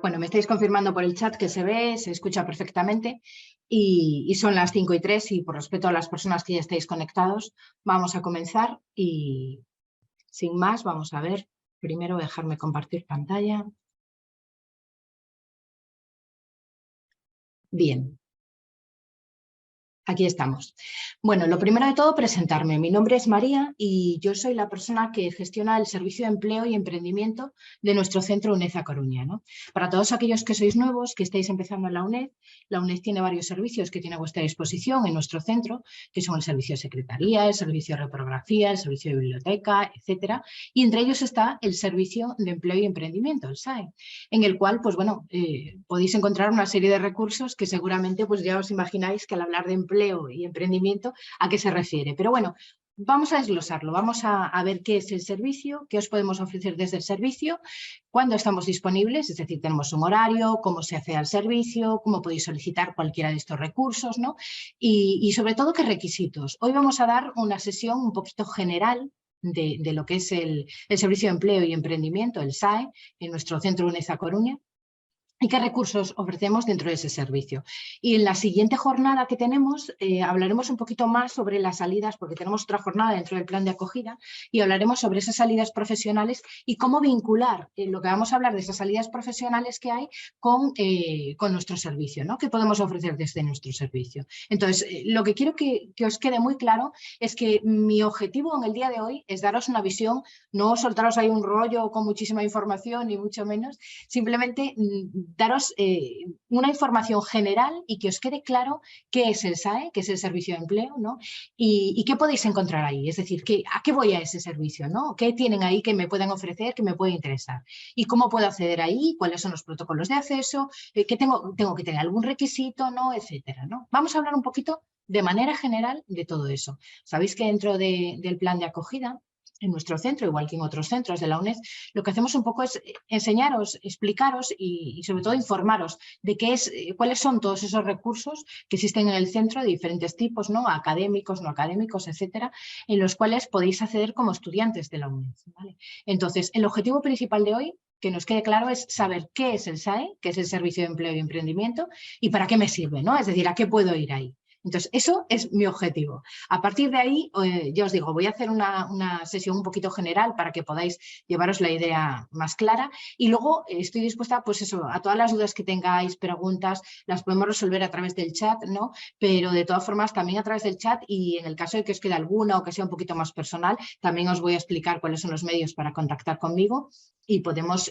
Bueno, me estáis confirmando por el chat que se ve, se escucha perfectamente y son las 5:03 y por respeto a las personas que ya estáis conectados, vamos a comenzar y sin más vamos a ver, primero dejarme compartir pantalla. Bien. Aquí estamos. Bueno, lo primero de todo, presentarme. Mi nombre es María y yo soy la persona que gestiona el Servicio de Empleo y Emprendimiento de nuestro centro UNED A Coruña, ¿no? Para todos aquellos que sois nuevos, que estáis empezando en la UNED tiene varios servicios que tiene a vuestra disposición en nuestro centro, que son el servicio de secretaría, el servicio de reprografía, el servicio de biblioteca, etcétera. Y entre ellos está el Servicio de Empleo y Emprendimiento, el SAE, en el cual, pues bueno, podéis encontrar una serie de recursos que seguramente pues ya os imagináis que al hablar de empleo y emprendimiento, ¿a qué se refiere? Pero bueno, vamos a desglosarlo, vamos a ver qué es el servicio, qué os podemos ofrecer desde el servicio, cuándo estamos disponibles, es decir, tenemos un horario, cómo se accede al servicio, cómo podéis solicitar cualquiera de estos recursos, ¿no? Y sobre todo, qué requisitos. Hoy vamos a dar una sesión un poquito general de lo que es el Servicio de Empleo y Emprendimiento, el SAE, en nuestro centro UNED A Coruña, y qué recursos ofrecemos dentro de ese servicio. Y en la siguiente jornada que tenemos hablaremos un poquito más sobre las salidas, porque tenemos otra jornada dentro del plan de acogida y hablaremos sobre esas salidas profesionales y cómo vincular lo que vamos a hablar de esas salidas profesionales que hay con nuestro servicio, ¿no? ¿Qué podemos ofrecer desde nuestro servicio? Entonces, lo que quiero que os quede muy claro es que mi objetivo en el día de hoy es daros una visión, no soltaros ahí un rollo con muchísima información, ni mucho menos, simplemente daros una información general y que os quede claro qué es el SAE, qué es el Servicio de Empleo, ¿no? Y qué podéis encontrar ahí, es decir, ¿a qué voy a ese servicio, ¿no? ¿Qué tienen ahí que me pueden ofrecer, que me puede interesar? ¿Y cómo puedo acceder ahí? ¿Cuáles son los protocolos de acceso? ¿Qué tengo que tener algún requisito, ¿no? Etcétera, ¿no? Vamos a hablar un poquito de manera general de todo eso. Sabéis que dentro del plan de acogida, en nuestro centro, igual que en otros centros de la UNED, lo que hacemos un poco es enseñaros, explicaros y sobre todo informaros de cuáles son todos esos recursos que existen en el centro de diferentes tipos, ¿no? Académicos, no académicos, etcétera, en los cuales podéis acceder como estudiantes de la UNED, ¿vale? Entonces, el objetivo principal de hoy, que nos quede claro, es saber qué es el SAE, que es el Servicio de Empleo y Emprendimiento, y para qué me sirve, ¿no? Es decir, a qué puedo ir ahí. Entonces, eso es mi objetivo. A partir de ahí, ya os digo, voy a hacer una sesión un poquito general para que podáis llevaros la idea más clara y luego estoy dispuesta, pues eso, a todas las dudas que tengáis, preguntas, las podemos resolver a través del chat, ¿no? Pero de todas formas también a través del chat y en el caso de que os quede alguna o que sea un poquito más personal, también os voy a explicar cuáles son los medios para contactar conmigo y podemos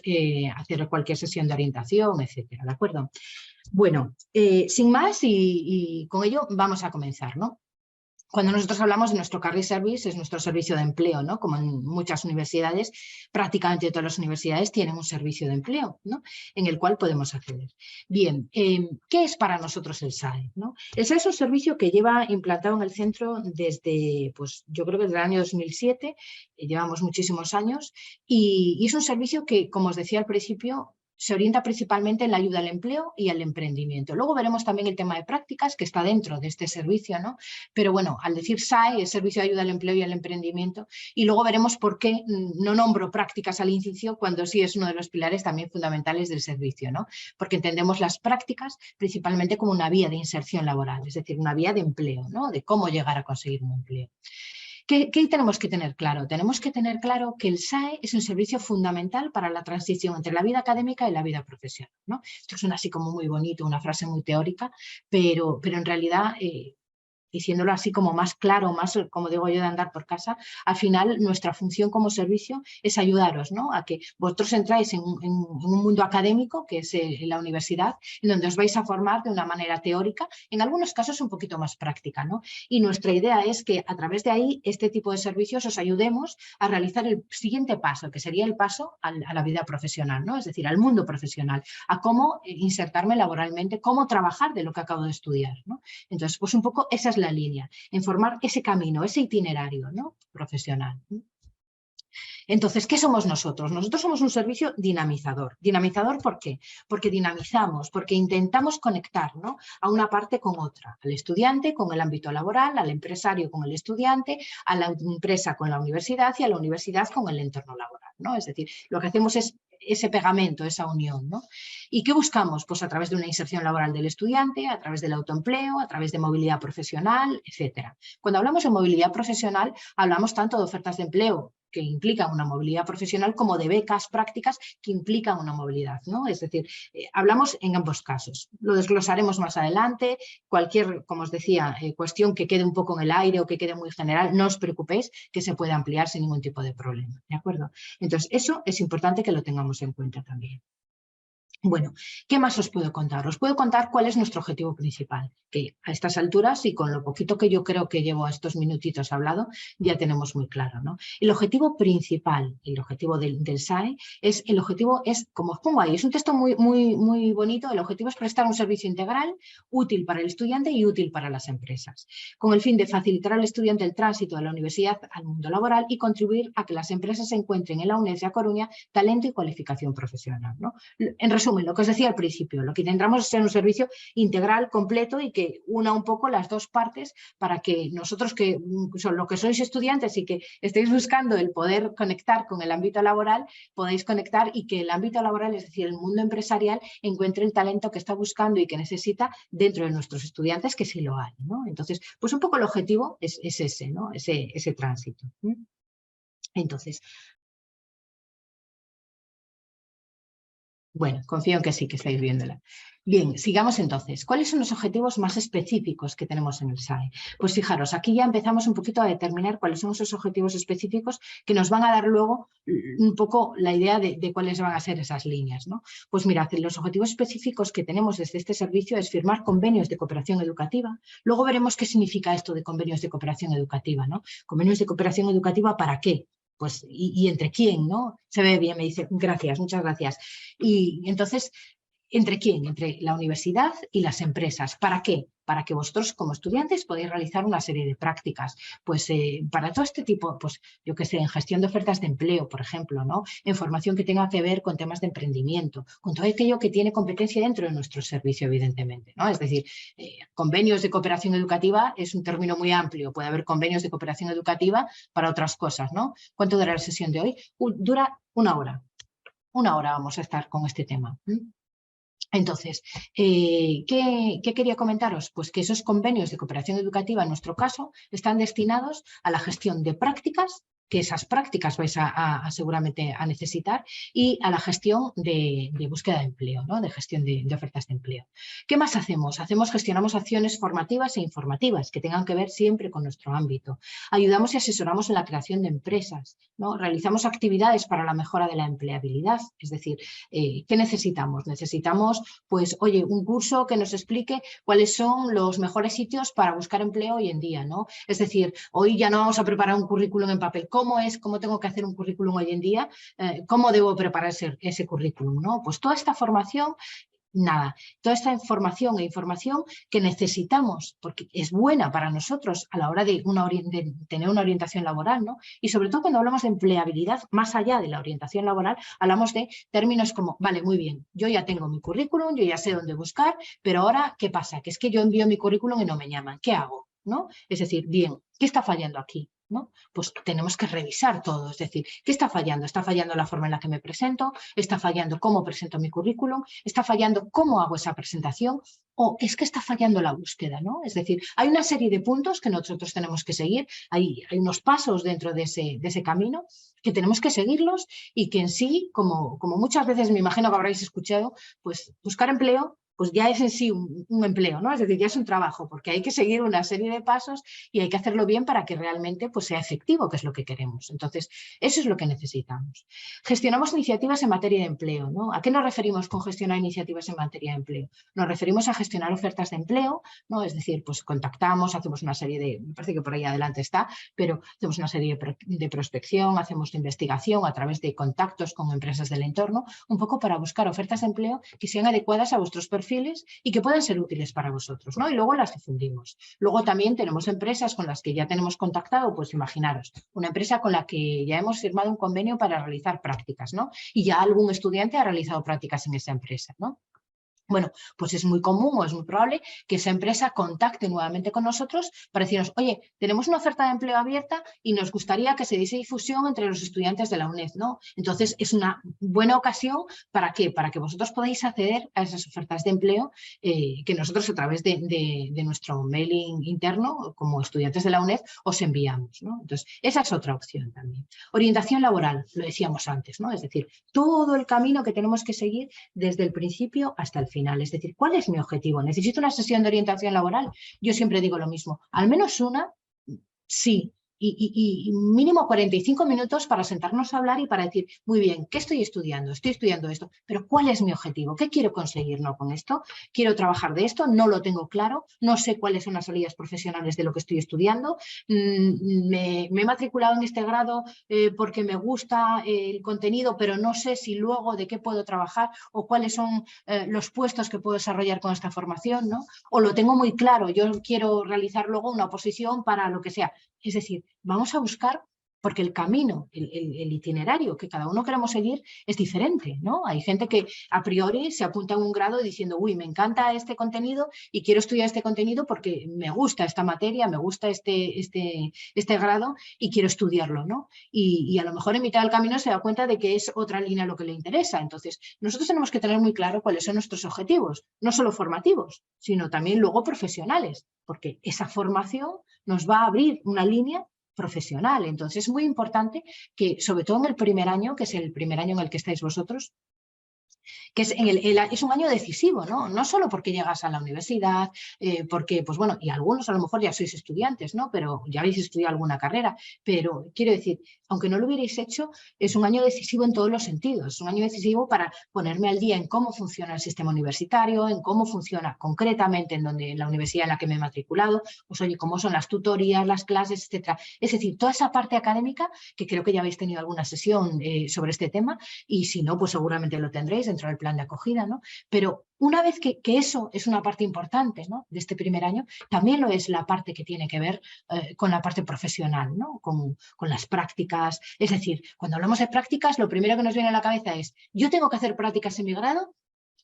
hacer cualquier sesión de orientación, etcétera, ¿de acuerdo? Bueno, sin más y con ello vamos a comenzar, ¿no? Cuando nosotros hablamos de nuestro Career Service, es nuestro servicio de empleo, ¿no? Como en muchas universidades, prácticamente todas las universidades tienen un servicio de empleo, ¿no? En el cual podemos acceder. Bien, ¿qué es para nosotros el SAE, ¿no? El SAE es un servicio que lleva implantado en el centro desde, pues yo creo que desde el año 2007, llevamos muchísimos años, y es un servicio que, como os decía al principio, se orienta principalmente en la ayuda al empleo y al emprendimiento. Luego veremos también el tema de prácticas, que está dentro de este servicio, ¿no? Pero bueno, al decir SAE, es Servicio de Ayuda al Empleo y al Emprendimiento, y luego veremos por qué no nombro prácticas al inicio cuando sí es uno de los pilares también fundamentales del servicio, ¿no? Porque entendemos las prácticas principalmente como una vía de inserción laboral, es decir, una vía de empleo, ¿no? De cómo llegar a conseguir un empleo. ¿Qué tenemos que tener claro? Tenemos que tener claro que el SAE es un servicio fundamental para la transición entre la vida académica y la vida profesional, ¿no? Esto suena así como muy bonito, una frase muy teórica, pero en realidad diciéndolo así como más claro, más, como digo yo, de andar por casa, al final nuestra función como servicio es ayudaros, ¿no? A que vosotros entráis en un mundo académico, que es la universidad, en donde os vais a formar de una manera teórica, en algunos casos un poquito más práctica, ¿no? Y nuestra idea es que a través de ahí, este tipo de servicios os ayudemos a realizar el siguiente paso, que sería el paso a la vida profesional, ¿no? Es decir, al mundo profesional, a cómo insertarme laboralmente, cómo trabajar de lo que acabo de estudiar, ¿no? Entonces, pues un poco esa es la línea, en formar ese camino, ese itinerario, ¿no? Profesional. Entonces, ¿qué somos nosotros? Nosotros somos un servicio dinamizador. ¿Dinamizador por qué? Porque dinamizamos, porque intentamos conectar, ¿no? A una parte con otra, al estudiante con el ámbito laboral, al empresario con el estudiante, a la empresa con la universidad y a la universidad con el entorno laboral, ¿no? Es decir, lo que hacemos es ese pegamento, esa unión, ¿no? ¿Y qué buscamos? Pues a través de una inserción laboral del estudiante, a través del autoempleo, a través de movilidad profesional, etcétera. Cuando hablamos de movilidad profesional, hablamos tanto de ofertas de empleo que implican una movilidad profesional como de becas prácticas que implican una movilidad, ¿no? Es decir, hablamos en ambos casos. Lo desglosaremos más adelante. Cualquier, como os decía, cuestión que quede un poco en el aire o que quede muy general, no os preocupéis, que se puede ampliar sin ningún tipo de problema, ¿de acuerdo? Entonces, eso es importante que lo tengamos en cuenta también. Bueno, ¿qué más os puedo contar? Os puedo contar cuál es nuestro objetivo principal, que a estas alturas y con lo poquito que yo creo que llevo a estos minutitos hablado, ya tenemos muy claro, ¿no? El objetivo principal, el objetivo del SAE, como os pongo ahí, es un texto muy bonito, el objetivo es prestar un servicio integral, útil para el estudiante y útil para las empresas, con el fin de facilitar al estudiante el tránsito de la universidad al mundo laboral y contribuir a que las empresas encuentren en la UNED de A Coruña talento y cualificación profesional, ¿no? En resumen, lo que os decía al principio, lo que intentamos es ser un servicio integral, completo y que una un poco las dos partes para que nosotros que son lo que sois estudiantes y que estéis buscando el poder conectar con el ámbito laboral, podáis conectar y que el ámbito laboral, es decir, el mundo empresarial, encuentre el talento que está buscando y que necesita dentro de nuestros estudiantes, que sí lo hay, ¿no? Entonces, pues un poco el objetivo es ese, ¿no? Ese tránsito. Entonces, bueno, confío en que sí, que estáis viéndola. Bien, sigamos entonces. ¿Cuáles son los objetivos más específicos que tenemos en el SAE? Pues fijaros, aquí ya empezamos un poquito a determinar cuáles son esos objetivos específicos que nos van a dar luego un poco la idea de cuáles van a ser esas líneas, ¿no? Pues mirad, los objetivos específicos que tenemos desde este servicio es firmar convenios de cooperación educativa. Luego veremos qué significa esto de convenios de cooperación educativa, ¿no? Convenios de cooperación educativa, ¿para qué? Pues, y entre quién, ¿no? Se ve bien, me dice, gracias, muchas gracias. Y entonces, ¿entre quién? Entre la universidad y las empresas. ¿Para qué? Para que vosotros como estudiantes podáis realizar una serie de prácticas. Pues para todo este tipo, pues yo qué sé, en gestión de ofertas de empleo, por ejemplo, ¿no? En formación que tenga que ver con temas de emprendimiento, con todo aquello que tiene competencia dentro de nuestro servicio, evidentemente, ¿no? Es decir, convenios de cooperación educativa es un término muy amplio. Puede haber convenios de cooperación educativa para otras cosas, ¿no? ¿Cuánto dura la sesión de hoy? Dura una hora. Una hora vamos a estar con este tema. Entonces, ¿qué quería comentaros? Pues que esos convenios de cooperación educativa, en nuestro caso, están destinados a la gestión de prácticas, que esas prácticas vais seguramente a necesitar, y a la gestión de búsqueda de empleo, ¿no? De gestión de ofertas de empleo. ¿Qué más hacemos? Gestionamos acciones formativas e informativas que tengan que ver siempre con nuestro ámbito. Ayudamos y asesoramos en la creación de empresas, ¿no? Realizamos actividades para la mejora de la empleabilidad, es decir, ¿qué necesitamos? Necesitamos, pues, oye, un curso que nos explique cuáles son los mejores sitios para buscar empleo hoy en día, ¿no? Es decir, hoy ya no vamos a preparar un currículum en papel. ¿Cómo tengo que hacer un currículum hoy en día? ¿Cómo debo preparar ese currículum, ¿no? Pues toda esta formación, nada, toda esta información que necesitamos, porque es buena para nosotros a la hora de tener una orientación laboral, ¿no? Y sobre todo cuando hablamos de empleabilidad, más allá de la orientación laboral, hablamos de términos como, vale, muy bien, yo ya tengo mi currículum, yo ya sé dónde buscar, pero ahora, ¿qué pasa? Que es que yo envío mi currículum y no me llaman, ¿qué hago? ¿No? Es decir, bien, ¿qué está fallando aquí? ¿No? Pues tenemos que revisar todo, es decir, ¿qué está fallando? ¿Está fallando la forma en la que me presento? ¿Está fallando cómo presento mi currículum? ¿Está fallando cómo hago esa presentación? ¿O es que está fallando la búsqueda, ¿no? Es decir, hay una serie de puntos que nosotros tenemos que seguir, hay unos pasos dentro de ese camino que tenemos que seguirlos y que en sí, como muchas veces me imagino que habréis escuchado, pues buscar empleo pues ya es en sí un empleo, ¿no? Es decir, ya es un trabajo, porque hay que seguir una serie de pasos y hay que hacerlo bien para que realmente pues, sea efectivo, que es lo que queremos. Entonces, eso es lo que necesitamos. Gestionamos iniciativas en materia de empleo, ¿no? ¿A qué nos referimos con gestionar iniciativas en materia de empleo? Nos referimos a gestionar ofertas de empleo, ¿no? Es decir, pues contactamos, hacemos una serie me parece que por ahí adelante está, pero hacemos una serie de prospección, hacemos investigación a través de contactos con empresas del entorno, un poco para buscar ofertas de empleo que sean adecuadas a vuestros perfiles y que puedan ser útiles para vosotros, ¿no? Y luego las difundimos. Luego también tenemos empresas con las que ya tenemos contactado, pues imaginaros, una empresa con la que ya hemos firmado un convenio para realizar prácticas, ¿no? Y ya algún estudiante ha realizado prácticas en esa empresa, ¿no? Bueno, pues es muy común o es muy probable que esa empresa contacte nuevamente con nosotros para decirnos, oye, tenemos una oferta de empleo abierta y nos gustaría que se diese difusión entre los estudiantes de la UNED, ¿no? Entonces, es una buena ocasión ¿para qué? Para que vosotros podáis acceder a esas ofertas de empleo que nosotros a través de nuestro mailing interno, como estudiantes de la UNED, os enviamos, ¿no? Entonces, esa es otra opción también. Orientación laboral, lo decíamos antes, ¿no? Es decir, todo el camino que tenemos que seguir desde el principio hasta el final. Es decir, ¿cuál es mi objetivo? ¿Necesito una sesión de orientación laboral? Yo siempre digo lo mismo. Al menos una, sí. Y mínimo 45 minutos para sentarnos a hablar y para decir, muy bien, ¿qué estoy estudiando? Estoy estudiando esto, pero ¿cuál es mi objetivo? ¿Qué quiero conseguir no con esto? ¿Quiero trabajar de esto? No lo tengo claro, no sé cuáles son las salidas profesionales de lo que estoy estudiando, me he matriculado en este grado porque me gusta el contenido, pero no sé si luego de qué puedo trabajar o cuáles son los puestos que puedo desarrollar con esta formación, ¿no? O lo tengo muy claro, yo quiero realizar luego una oposición para lo que sea. Es decir, vamos a buscar, porque el camino, el itinerario que cada uno queremos seguir es diferente, ¿no? Hay gente que a priori se apunta a un grado diciendo, uy, me encanta este contenido y quiero estudiar este contenido porque me gusta esta materia, me gusta este grado y quiero estudiarlo, ¿no? Y a lo mejor en mitad del camino se da cuenta de que es otra línea lo que le interesa. Entonces, nosotros tenemos que tener muy claro cuáles son nuestros objetivos, no solo formativos, sino también luego profesionales, porque esa formación nos va a abrir una línea profesional. Entonces es muy importante que, sobre todo en el primer año, que es el primer año en el que estáis vosotros, que es un año decisivo, ¿no? No solo porque llegas a la universidad, porque, pues bueno, y algunos a lo mejor ya sois estudiantes, ¿no? Pero ya habéis estudiado alguna carrera, pero quiero decir, aunque no lo hubierais hecho, es un año decisivo en todos los sentidos, es un año decisivo para ponerme al día en cómo funciona el sistema universitario, en cómo funciona concretamente en la universidad en la que me he matriculado, pues oye, cómo son las tutorías, las clases, etcétera. Es decir, toda esa parte académica, que creo que ya habéis tenido alguna sesión sobre este tema, y si no, pues seguramente lo tendréis dentro del plan de acogida, ¿no? Pero una vez que eso es una parte importante, ¿no?, de este primer año, también lo es la parte que tiene que ver con la parte profesional, ¿no? Con las prácticas. Es decir, cuando hablamos de prácticas, lo primero que nos viene a la cabeza es, ¿yo tengo que hacer prácticas en mi grado?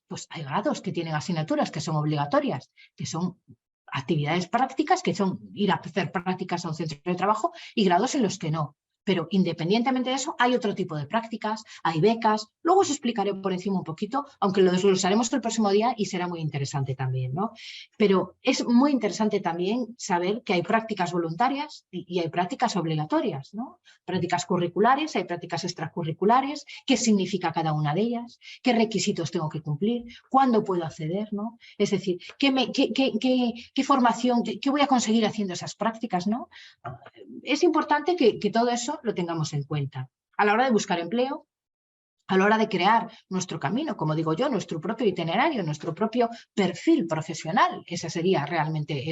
Pues hay grados que tienen asignaturas que son obligatorias, que son actividades prácticas, que son ir a hacer prácticas a un centro de trabajo, y grados en los que no. Pero independientemente de eso, hay otro tipo de prácticas, hay becas, luego os explicaré por encima un poquito, aunque lo desglosaremos el próximo día y será muy interesante también, ¿no? Pero es muy interesante también saber que hay prácticas voluntarias y hay prácticas obligatorias, ¿no? Prácticas curriculares, hay prácticas extracurriculares, qué significa cada una de ellas, qué requisitos tengo que cumplir, cuándo puedo acceder, ¿no? Es decir, qué formación, qué voy a conseguir haciendo esas prácticas, ¿no? Es importante que todo eso lo tengamos en cuenta. A la hora de buscar empleo, a la hora de crear nuestro camino, como digo yo, nuestro propio itinerario, nuestro propio perfil profesional, ese sería realmente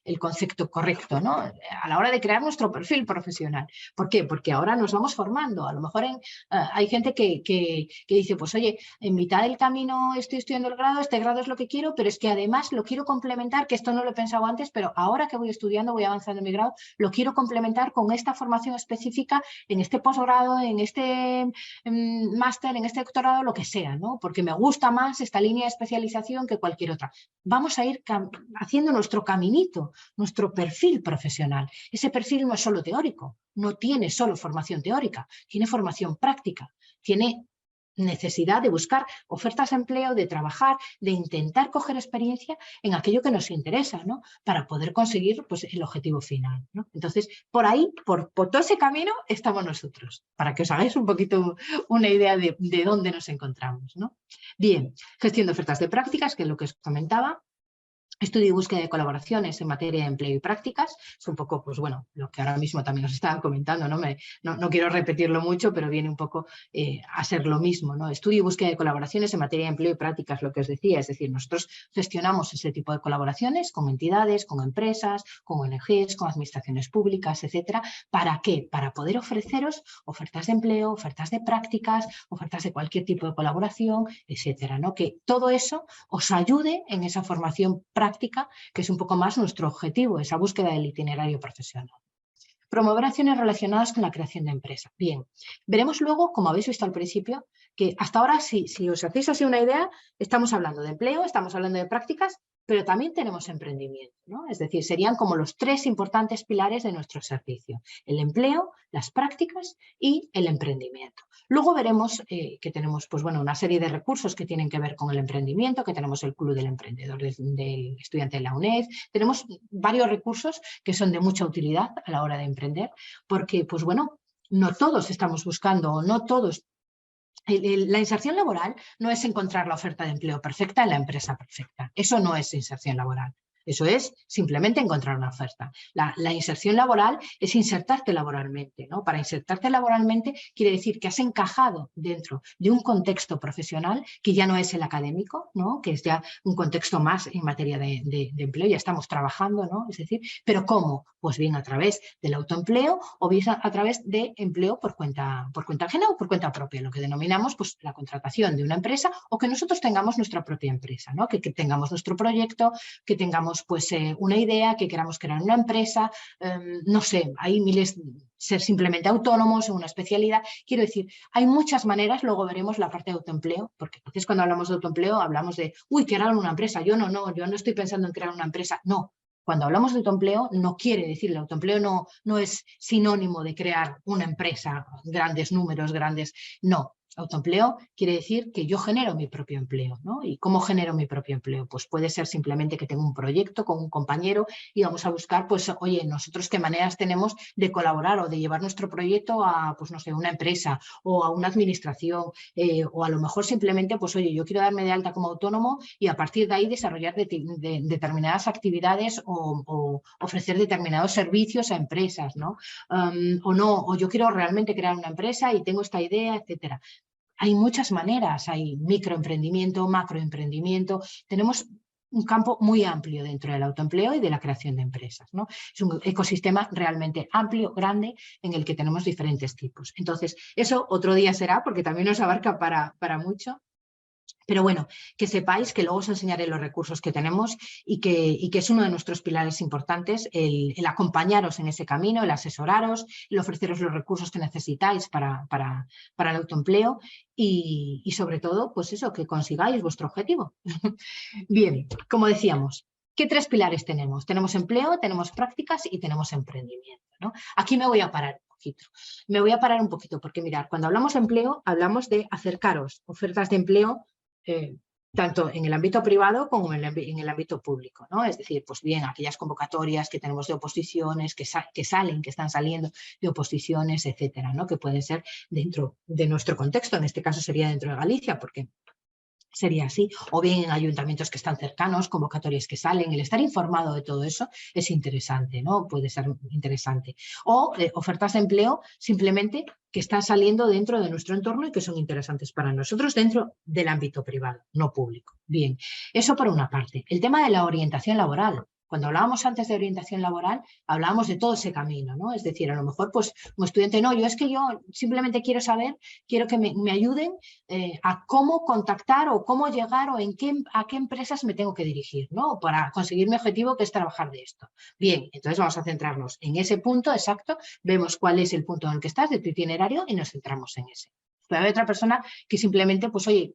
el concepto correcto, ¿no? A la hora de crear nuestro perfil profesional. ¿Por qué? Porque ahora nos vamos formando. A lo mejor hay gente que dice, pues oye, en mitad del camino estoy estudiando el grado, este grado es lo que quiero, pero es que además lo quiero complementar, que esto no lo he pensado antes, pero ahora que voy estudiando, voy avanzando en mi grado, lo quiero complementar con esta formación específica en este posgrado, en este máster, en este doctorado, lo que sea, ¿no? Porque me gusta más esta línea de especialización que cualquier otra. Vamos a ir haciendo nuestro caminito, nuestro perfil profesional. Ese perfil no es solo teórico, no tiene solo formación teórica, tiene formación práctica, tiene necesidad de buscar ofertas de empleo, de trabajar, de intentar coger experiencia en aquello que nos interesa, ¿no? Para poder conseguir, pues, el objetivo final, ¿no? Entonces, por ahí, por todo ese camino, estamos nosotros, para que os hagáis un poquito una idea de dónde nos encontramos, ¿no? Bien, gestión de ofertas de prácticas, que es lo que os comentaba. Estudio y búsqueda de colaboraciones en materia de empleo y prácticas. Es un poco, pues bueno, lo que ahora mismo también os estaban comentando, ¿no? No quiero repetirlo mucho, pero viene un poco a ser lo mismo, ¿no? Estudio y búsqueda de colaboraciones en materia de empleo y prácticas, lo que os decía. Es decir, nosotros gestionamos ese tipo de colaboraciones con entidades, con empresas, con ONGs, con administraciones públicas, etcétera. ¿Para qué? Para poder ofreceros ofertas de empleo, ofertas de prácticas, ofertas de cualquier tipo de colaboración, etcétera, ¿no? Que todo eso os ayude en esa formación práctica, que es un poco más nuestro objetivo, esa búsqueda del itinerario profesional. Promover acciones relacionadas con la creación de empresa. Bien, veremos luego, como habéis visto al principio, que hasta ahora, si os hacéis así una idea, estamos hablando de empleo, estamos hablando de prácticas, pero también tenemos emprendimiento, ¿no? Es decir, serían como los 3 importantes pilares de nuestro servicio: el empleo, las prácticas y el emprendimiento. Luego veremos que tenemos, pues bueno, una serie de recursos que tienen que ver con el emprendimiento, que tenemos el Club del Emprendedor del Estudiante de la UNED. Tenemos varios recursos que son de mucha utilidad a la hora de emprender, porque, pues bueno, no todos estamos buscando, o no todos. La inserción laboral no es encontrar la oferta de empleo perfecta en la empresa perfecta. Eso no es inserción laboral. Eso es simplemente encontrar una oferta. La inserción laboral es insertarte laboralmente, ¿no? Para insertarte laboralmente quiere decir que has encajado dentro de un contexto profesional que ya no es el académico, ¿no? Que es ya un contexto más en materia de empleo, ya estamos trabajando, ¿no? Es decir, ¿pero cómo? Pues bien a través del autoempleo o bien a través de empleo por cuenta ajena o por cuenta propia, lo que denominamos pues la contratación de una empresa, o que nosotros tengamos nuestra propia empresa, ¿no? Que tengamos nuestro proyecto, que tengamos pues una idea, que queramos crear una empresa, no sé, hay miles, ser simplemente autónomos en una especialidad. Quiero decir, hay muchas maneras. Luego veremos la parte de autoempleo, porque entonces cuando hablamos de autoempleo hablamos de, uy, crear una empresa. Yo no estoy pensando en crear una empresa, no. Cuando hablamos de autoempleo, no quiere decir, el autoempleo no es sinónimo de crear una empresa, grandes números, grandes, no. Autoempleo quiere decir que yo genero mi propio empleo, ¿no? ¿Y cómo genero mi propio empleo? Pues puede ser simplemente que tengo un proyecto con un compañero y vamos a buscar, pues, oye, nosotros qué maneras tenemos de colaborar o de llevar nuestro proyecto a, pues, no sé, una empresa o a una administración, o a lo mejor simplemente, pues, oye, yo quiero darme de alta como autónomo y a partir de ahí desarrollar determinadas actividades o ofrecer determinados servicios a empresas, ¿no? O yo quiero realmente crear una empresa y tengo esta idea, etcétera. Hay muchas maneras, hay microemprendimiento, macroemprendimiento, tenemos un campo muy amplio dentro del autoempleo y de la creación de empresas, ¿no? Es un ecosistema realmente amplio, grande, en el que tenemos diferentes tipos. Entonces, eso otro día será, porque también nos abarca para mucho. Pero bueno, que sepáis que luego os enseñaré los recursos que tenemos y que es uno de nuestros pilares importantes, el acompañaros en ese camino, el asesoraros, el ofreceros los recursos que necesitáis para el autoempleo y sobre todo, pues eso, que consigáis vuestro objetivo. Bien, como decíamos, ¿qué 3 pilares tenemos? Tenemos empleo, tenemos prácticas y tenemos emprendimiento, ¿no? Aquí me voy a parar un poquito. Me voy a parar un poquito porque, mirad, cuando hablamos de empleo, hablamos de acercaros ofertas de empleo tanto en el ámbito privado como en el ámbito público, ¿no? Es decir, pues bien, aquellas convocatorias que tenemos de oposiciones, que están saliendo de oposiciones, etcétera, ¿no? Que pueden ser dentro de nuestro contexto, en este caso sería dentro de Galicia, porque sería así, o bien en ayuntamientos que están cercanos, convocatorias que salen. El estar informado de todo eso es interesante, ¿no? Puede ser interesante. O ofertas de empleo simplemente que están saliendo dentro de nuestro entorno y que son interesantes para nosotros dentro del ámbito privado, no público. Bien, eso por una parte. El tema de la orientación laboral. Cuando hablábamos antes de orientación laboral, hablábamos de todo ese camino, ¿no? Es decir, a lo mejor, pues, como estudiante, no, yo simplemente quiero saber, quiero que me ayuden a cómo contactar o cómo llegar o a qué empresas me tengo que dirigir, ¿no? Para conseguir mi objetivo, que es trabajar de esto. Bien, entonces vamos a centrarnos en ese punto exacto, vemos cuál es el punto en el que estás de tu itinerario y nos centramos en ese. Puede haber otra persona que simplemente, pues oye,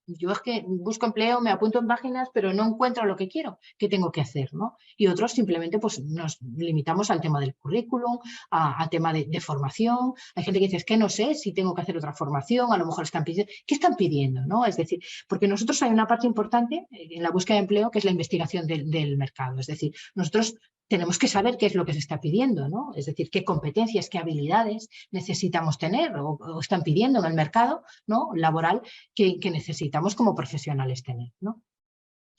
yo es que busco empleo, me apunto en páginas, pero no encuentro lo que quiero. ¿Qué tengo que hacer, no? Y otros simplemente pues nos limitamos al tema del currículum, al tema de formación. Hay gente que dice, es que no sé si tengo que hacer otra formación, a lo mejor están pidiendo. ¿Qué están pidiendo, no? Es decir, porque nosotros hay una parte importante en la búsqueda de empleo que es la investigación del mercado. Es decir, nosotros tenemos que saber qué es lo que se está pidiendo, ¿no? Es decir, qué competencias, qué habilidades necesitamos tener o están pidiendo en el mercado, ¿no? Laboral que necesitamos como profesionales tener, ¿no?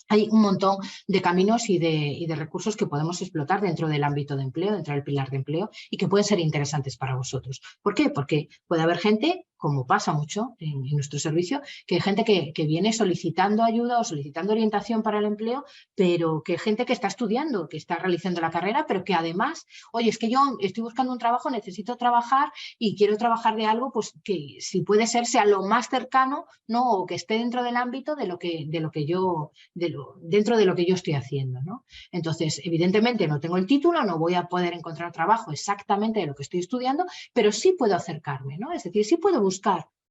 Hay un montón de caminos y de recursos que podemos explotar dentro del ámbito de empleo, dentro del pilar de empleo y que pueden ser interesantes para vosotros. ¿Por qué? Porque puede haber gente como pasa mucho en nuestro servicio, que hay gente que viene solicitando ayuda o solicitando orientación para el empleo, pero que gente que está estudiando, que está realizando la carrera, pero que además, oye, es que yo estoy buscando un trabajo, necesito trabajar y quiero trabajar de algo, pues que si puede ser sea lo más cercano, ¿no? O que esté dentro del ámbito dentro de lo que yo estoy haciendo, ¿no? Entonces, evidentemente no tengo el título, no voy a poder encontrar trabajo exactamente de lo que estoy estudiando, pero sí puedo acercarme, ¿no? Es decir, sí puedo buscar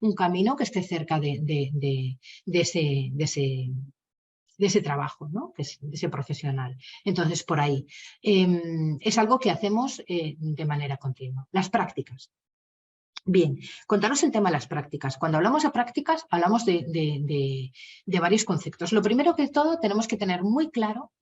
un camino que esté cerca de ese trabajo, ¿no? De ese profesional. Entonces, por ahí. Es algo que hacemos de manera continua. Las prácticas. Bien, contaros el tema de las prácticas. Cuando hablamos de prácticas, hablamos de varios conceptos. Lo primero que todo, tenemos que tener muy claro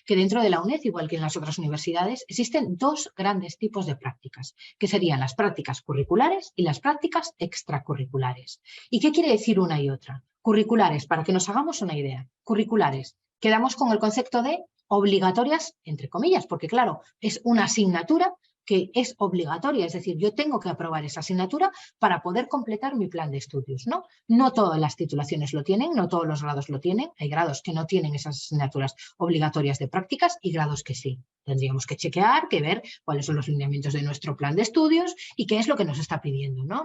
que dentro de la UNED, igual que en las otras universidades, existen dos grandes tipos de prácticas, que serían las prácticas curriculares y las prácticas extracurriculares. ¿Y qué quiere decir una y otra? Curriculares, para que nos hagamos una idea. Curriculares, quedamos con el concepto de obligatorias, entre comillas, porque claro, es una asignatura que es obligatoria, es decir, yo tengo que aprobar esa asignatura para poder completar mi plan de estudios, ¿no? No todas las titulaciones lo tienen, no todos los grados lo tienen, hay grados que no tienen esas asignaturas obligatorias de prácticas y grados que sí. Tendríamos que chequear, que ver cuáles son los lineamientos de nuestro plan de estudios y qué es lo que nos está pidiendo, ¿no?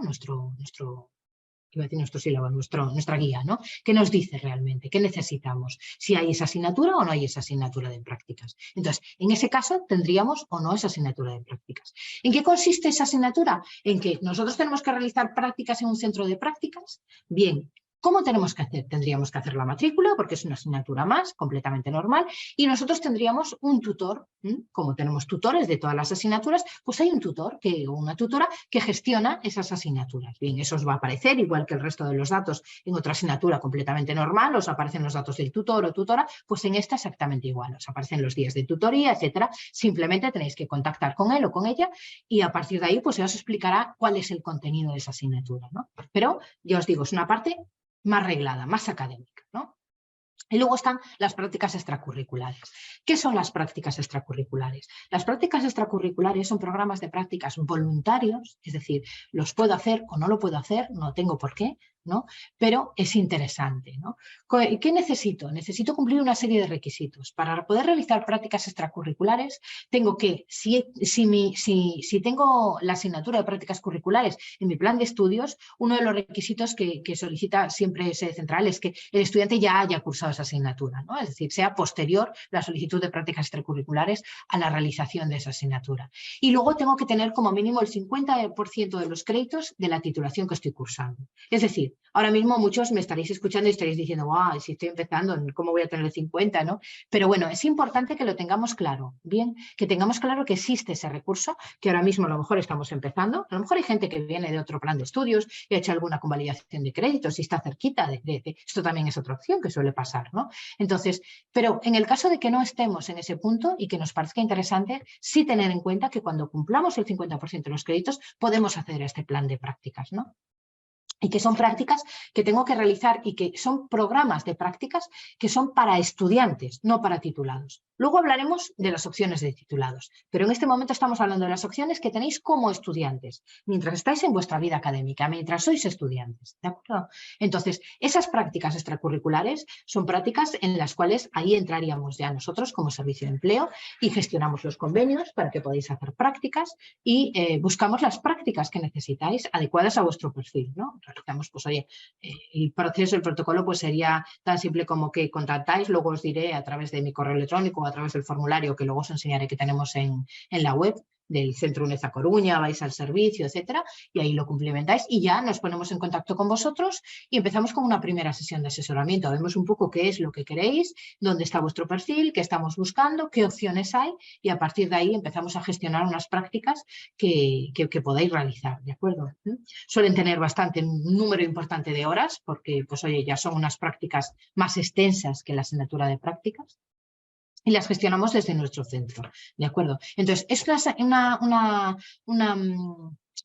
Iba a decir nuestro sílabo, nuestra guía, ¿no? ¿Qué nos dice realmente? ¿Qué necesitamos? Si hay esa asignatura o no hay esa asignatura de prácticas. Entonces, en ese caso, tendríamos o no esa asignatura de prácticas. ¿En qué consiste esa asignatura? En que nosotros tenemos que realizar prácticas en un centro de prácticas. Bien, ¿cómo tenemos que hacer? Tendríamos que hacer la matrícula, porque es una asignatura más, completamente normal, y nosotros tendríamos un tutor. Como tenemos tutores de todas las asignaturas, pues hay un tutor o una tutora que gestiona esas asignaturas. Bien, eso os va a aparecer, igual que el resto de los datos en otra asignatura completamente normal, os aparecen los datos del tutor o tutora, pues en esta exactamente igual, os aparecen los días de tutoría, etcétera. Simplemente tenéis que contactar con él o con ella y a partir de ahí pues se os explicará cuál es el contenido de esa asignatura, ¿no? Pero ya os digo, es una parte más reglada, más académica, ¿no? Y luego están las prácticas extracurriculares. ¿Qué son las prácticas extracurriculares? Las prácticas extracurriculares son programas de prácticas voluntarios, es decir, los puedo hacer o no lo puedo hacer, no tengo por qué, ¿no? Pero es interesante, ¿no? ¿Qué necesito? Necesito cumplir una serie de requisitos. Para poder realizar prácticas extracurriculares, tengo que, si tengo la asignatura de prácticas curriculares en mi plan de estudios, uno de los requisitos que solicita siempre Sede Central es que el estudiante ya haya cursado esa asignatura, ¿no? Es decir, sea posterior la solicitud de prácticas extracurriculares a la realización de esa asignatura. Y luego tengo que tener como mínimo el 50% de los créditos de la titulación que estoy cursando. Es decir, ahora mismo muchos me estaréis escuchando y estaréis diciendo, wow, si estoy empezando, ¿cómo voy a tener el 50, ¿no? Pero bueno, es importante que lo tengamos claro, bien, que tengamos claro que existe ese recurso, que ahora mismo a lo mejor estamos empezando, a lo mejor hay gente que viene de otro plan de estudios y ha hecho alguna convalidación de créditos y está cerquita esto también es otra opción que suele pasar, ¿no? Entonces, pero en el caso de que no estemos en ese punto y que nos parezca interesante, sí tener en cuenta que cuando cumplamos el 50% de los créditos podemos hacer este plan de prácticas, ¿no? Y que son prácticas que tengo que realizar y que son programas de prácticas que son para estudiantes, no para titulados. Luego hablaremos de las opciones de titulados, pero en este momento estamos hablando de las opciones que tenéis como estudiantes, mientras estáis en vuestra vida académica, mientras sois estudiantes, ¿de acuerdo? Entonces, esas prácticas extracurriculares son prácticas en las cuales ahí entraríamos ya nosotros como servicio de empleo y gestionamos los convenios para que podáis hacer prácticas y buscamos las prácticas que necesitáis adecuadas a vuestro perfil, ¿no? Realizamos, pues oye, el proceso, el protocolo pues sería tan simple como que contactáis, luego os diré a través de mi correo electrónico o a través del formulario que luego os enseñaré que tenemos en la web del Centro UNED A Coruña, vais al servicio, etcétera, y ahí lo cumplimentáis y ya nos ponemos en contacto con vosotros y empezamos con una primera sesión de asesoramiento. Vemos un poco qué es lo que queréis, dónde está vuestro perfil, qué estamos buscando, qué opciones hay y a partir de ahí empezamos a gestionar unas prácticas que podáis realizar, ¿de acuerdo? Suelen tener un número importante de horas porque, pues oye, ya son unas prácticas más extensas que la asignatura de prácticas. Y las gestionamos desde nuestro centro, ¿de acuerdo? Entonces, es una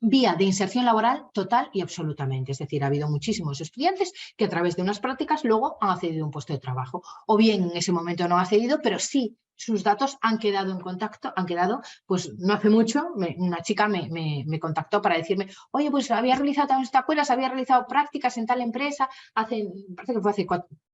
vía de inserción laboral total y absolutamente. Es decir, ha habido muchísimos estudiantes que a través de unas prácticas luego han accedido a un puesto de trabajo. O bien en ese momento no han accedido, pero sí sus datos han quedado en contacto, pues no hace mucho, una chica me contactó para decirme, oye, pues había realizado, ¿te acuerdas? Había realizado prácticas en tal empresa, parece que fue hace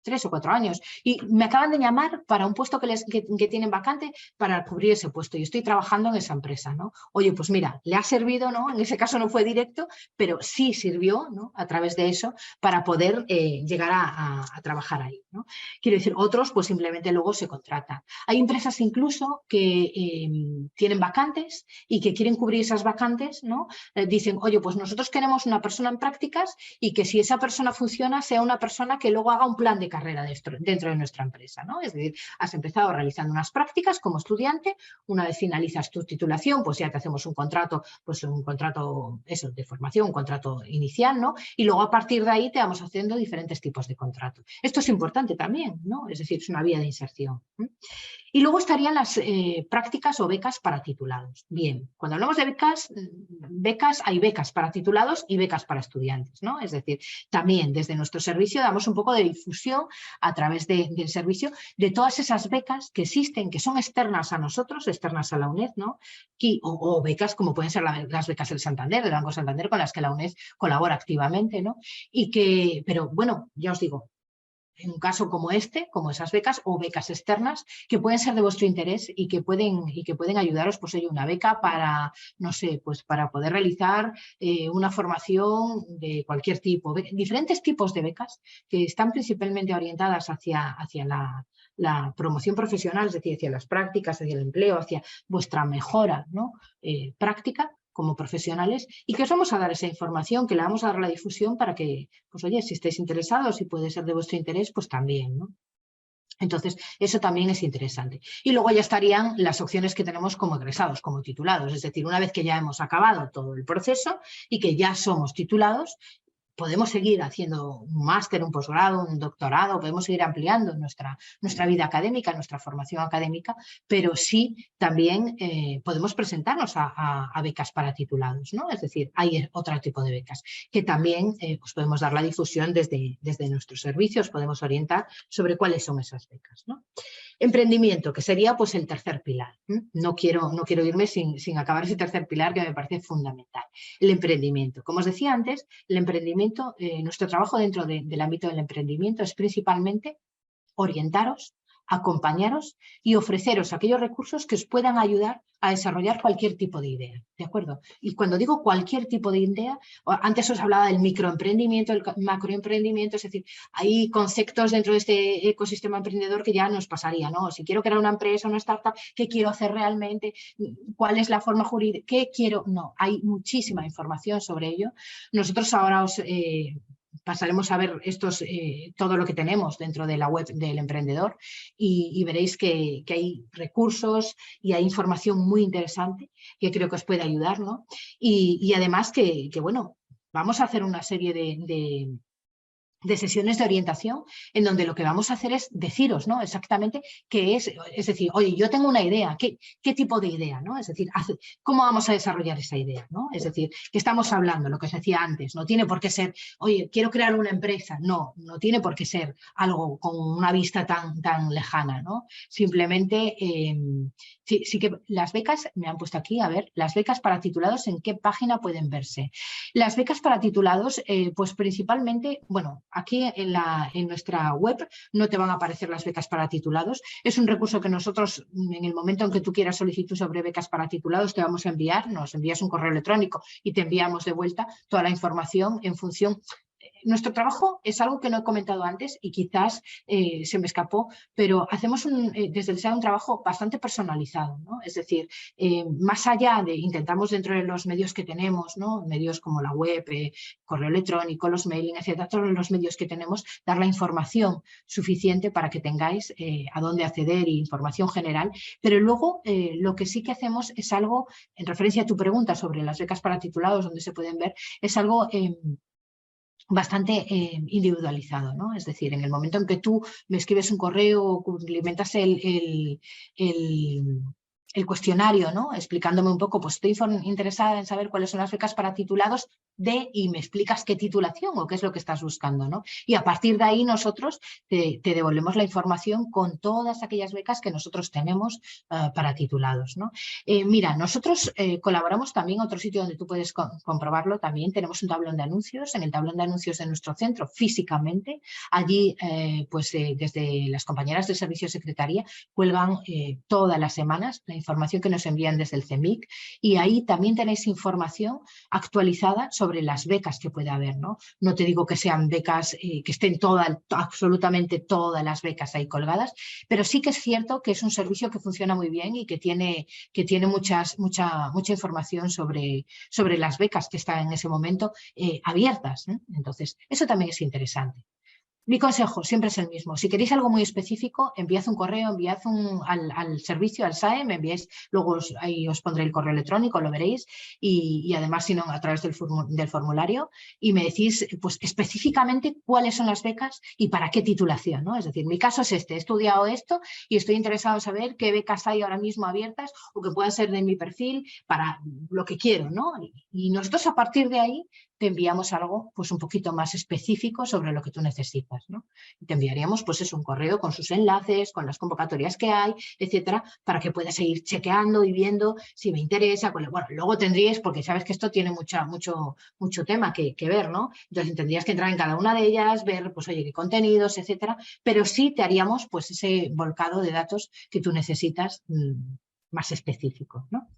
3 o 4 años, y me acaban de llamar para un puesto que tienen vacante para cubrir ese puesto, y estoy trabajando en esa empresa, ¿no? Oye, pues mira, le ha servido, ¿no? En ese caso no fue directo, pero sí sirvió, ¿no? A través de eso para poder llegar a trabajar ahí, ¿no? Quiero decir, otros pues simplemente luego se contratan. Hay empresas incluso que tienen vacantes y que quieren cubrir esas vacantes, ¿no? Dicen, oye, pues nosotros queremos una persona en prácticas y que si esa persona funciona, sea una persona que luego haga un plan de carrera dentro de nuestra empresa, ¿no? Es decir, has empezado realizando unas prácticas como estudiante, una vez finalizas tu titulación, pues ya te hacemos un contrato, pues un contrato eso, de formación, un contrato inicial, ¿no? Y luego a partir de ahí te vamos haciendo diferentes tipos de contratos. Esto es importante también, ¿no? Es decir, es una vía de inserción. Y luego estarían las prácticas o becas para titulados. Bien, cuando hablamos de becas, hay becas para titulados y becas para estudiantes, ¿no? Es decir, también desde nuestro servicio damos un poco de difusión a través del servicio de todas esas becas que existen, que son externas a nosotros, externas a la UNED, ¿no? O becas como pueden ser las becas del Santander, del Banco Santander, con las que la UNED colabora activamente, ¿no? Pero bueno, ya os digo, en un caso como este, como esas becas o becas externas que pueden ser de vuestro interés y que pueden ayudaros, pues oye, una beca para, no sé, pues para poder realizar una formación de cualquier tipo, diferentes tipos de becas que están principalmente orientadas hacia la promoción profesional, es decir, hacia las prácticas, hacia el empleo, hacia vuestra mejora, ¿no? Práctica como profesionales, y que os vamos a dar esa información, que le vamos a dar la difusión para que, pues oye, si estáis interesados y puede ser de vuestro interés, pues también, ¿no? Entonces, eso también es interesante. Y luego ya estarían las opciones que tenemos como egresados, como titulados, es decir, una vez que ya hemos acabado todo el proceso y que ya somos titulados, podemos seguir haciendo un máster, un posgrado, un doctorado, podemos seguir ampliando nuestra vida académica, nuestra formación académica, pero sí también podemos presentarnos a becas para titulados, ¿no? Es decir, hay otro tipo de becas que también pues podemos dar la difusión desde nuestros servicios, podemos orientar sobre cuáles son esas becas, ¿no? Emprendimiento, que sería pues el tercer pilar. No quiero irme sin acabar ese tercer pilar que me parece fundamental. El emprendimiento. Como os decía antes, el emprendimiento, nuestro trabajo dentro del ámbito del emprendimiento es principalmente orientaros, acompañaros y ofreceros aquellos recursos que os puedan ayudar a desarrollar cualquier tipo de idea, ¿de acuerdo? Y cuando digo cualquier tipo de idea, antes os hablaba del microemprendimiento, el macroemprendimiento, es decir, hay conceptos dentro de este ecosistema emprendedor que ya nos pasaría, ¿no? Si quiero crear una empresa, una startup, ¿qué quiero hacer realmente? ¿Cuál es la forma jurídica? ¿Qué quiero? No, hay muchísima información sobre ello. Nosotros ahora pasaremos a ver todo lo que tenemos dentro de la web del emprendedor y veréis que hay recursos y hay información muy interesante que creo que os puede ayudar, ¿no? Y además bueno, vamos a hacer una serie de sesiones de orientación en donde lo que vamos a hacer es deciros, ¿no? Exactamente qué es decir, oye, yo tengo una idea, ¿qué tipo de idea, ¿no? Es decir, ¿cómo vamos a desarrollar esa idea, ¿no? Es decir, que estamos hablando, lo que os decía antes, no tiene por qué ser, oye, quiero crear una empresa, no tiene por qué ser algo con una vista tan lejana, ¿no? Simplemente, sí que las becas, me han puesto aquí, a ver, las becas para titulados, ¿en qué página pueden verse? Las becas para titulados, pues principalmente, bueno, aquí en nuestra web no te van a aparecer las becas para titulados. Es un recurso que nosotros, en el momento en que tú quieras solicitud sobre becas para titulados, te vamos a enviar, nos envías un correo electrónico y te enviamos de vuelta toda la información en función. Nuestro trabajo es algo que no he comentado antes y quizás se me escapó, pero hacemos desde el SEA un trabajo bastante personalizado, ¿no? Es decir, más allá de, intentamos dentro de los medios que tenemos, ¿no? Medios como la web, correo electrónico, los mailing, etcétera, todos los medios que tenemos, dar la información suficiente para que tengáis a dónde acceder y información general, pero luego lo que sí que hacemos es algo, en referencia a tu pregunta sobre las becas para titulados, donde se pueden ver, es algo bastante individualizado, ¿no? Es decir, en el momento en que tú me escribes un correo o cumplimentas el cuestionario, ¿no? Explicándome un poco, pues estoy interesada en saber cuáles son las becas para titulados y me explicas qué titulación o qué es lo que estás buscando, ¿no? Y a partir de ahí nosotros te devolvemos la información con todas aquellas becas que nosotros tenemos para titulados, ¿no? Mira, nosotros colaboramos también, otro sitio donde tú puedes comprobarlo, también tenemos un tablón de anuncios, en el tablón de anuncios de nuestro centro, físicamente, allí desde las compañeras del servicio de secretaría cuelgan todas las semanas la información que nos envían desde el CEMIC y ahí también tenéis información actualizada sobre las becas que puede haber, ¿no? No te digo que sean becas, que estén absolutamente todas las becas ahí colgadas, pero sí que es cierto que es un servicio que funciona muy bien y que tiene mucha información sobre las becas que están en ese momento abiertas, ¿eh? Entonces, eso también es interesante. Mi consejo siempre es el mismo. Si queréis algo muy específico, enviad un correo, enviad al servicio, al SAE, me enviáis, luego ahí os pondré el correo electrónico, lo veréis, y además, si no, a través del formulario, y me decís pues específicamente cuáles son las becas y para qué titulación, ¿no? Es decir, mi caso es este, he estudiado esto y estoy interesado en saber qué becas hay ahora mismo abiertas o que puedan ser de mi perfil para lo que quiero, ¿no? Y nosotros a partir de ahí te enviamos algo pues un poquito más específico sobre lo que tú necesitas, ¿no? Y te enviaríamos pues eso, un correo con sus enlaces, con las convocatorias que hay, etcétera, para que puedas seguir chequeando y viendo si me interesa. Bueno, luego tendríais, porque sabes que esto tiene mucho tema que ver, ¿no? Entonces tendrías que entrar en cada una de ellas, ver, pues oye, qué contenidos, etcétera, pero sí te haríamos pues ese volcado de datos que tú necesitas más específico, ¿no?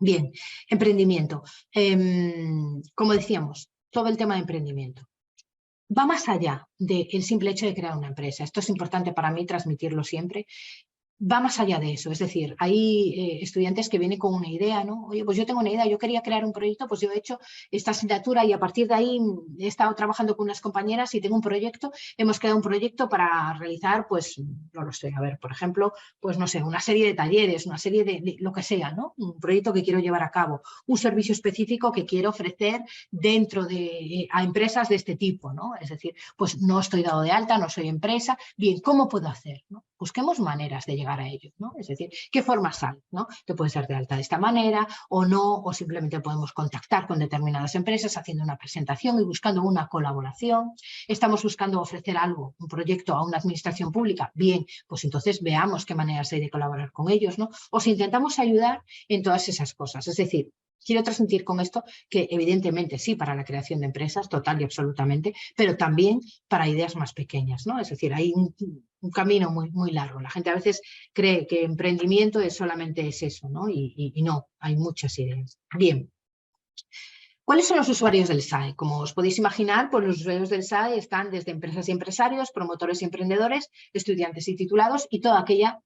Bien, emprendimiento. Como decíamos, todo el tema de emprendimiento va más allá del simple hecho de crear una empresa. Esto es importante para mí transmitirlo siempre. Va más allá de eso, es decir, hay estudiantes que vienen con una idea, ¿no? Oye, pues yo tengo una idea, yo quería crear un proyecto, pues yo he hecho esta asignatura y a partir de ahí he estado trabajando con unas compañeras y tengo un proyecto, hemos creado un proyecto para realizar, pues, no lo sé, a ver, por ejemplo, pues no sé, una serie de talleres, una serie de lo que sea, ¿no? Un proyecto que quiero llevar a cabo, un servicio específico que quiero ofrecer dentro a empresas de este tipo, ¿no? Es decir, pues no estoy dado de alta, no soy empresa, bien, ¿cómo puedo hacer, ¿no? Busquemos maneras de llegar a ello, ¿no? Es decir, ¿qué formas hay, ¿no? Te puedes dar de alta de esta manera o no, o simplemente podemos contactar con determinadas empresas haciendo una presentación y buscando una colaboración. Estamos buscando ofrecer algo, un proyecto a una administración pública, bien, pues entonces veamos qué maneras hay de colaborar con ellos, ¿no? O si intentamos ayudar en todas esas cosas, es decir, quiero transmitir con esto que evidentemente sí para la creación de empresas, total y absolutamente, pero también para ideas más pequeñas, ¿no? Es decir, hay un camino muy largo. La gente a veces cree que emprendimiento solamente es eso, ¿no? Y no, hay muchas ideas. Bien. ¿Cuáles son los usuarios del SAE? Como os podéis imaginar, pues los usuarios del SAE están desde empresas y empresarios, promotores y emprendedores, estudiantes y titulados y toda aquella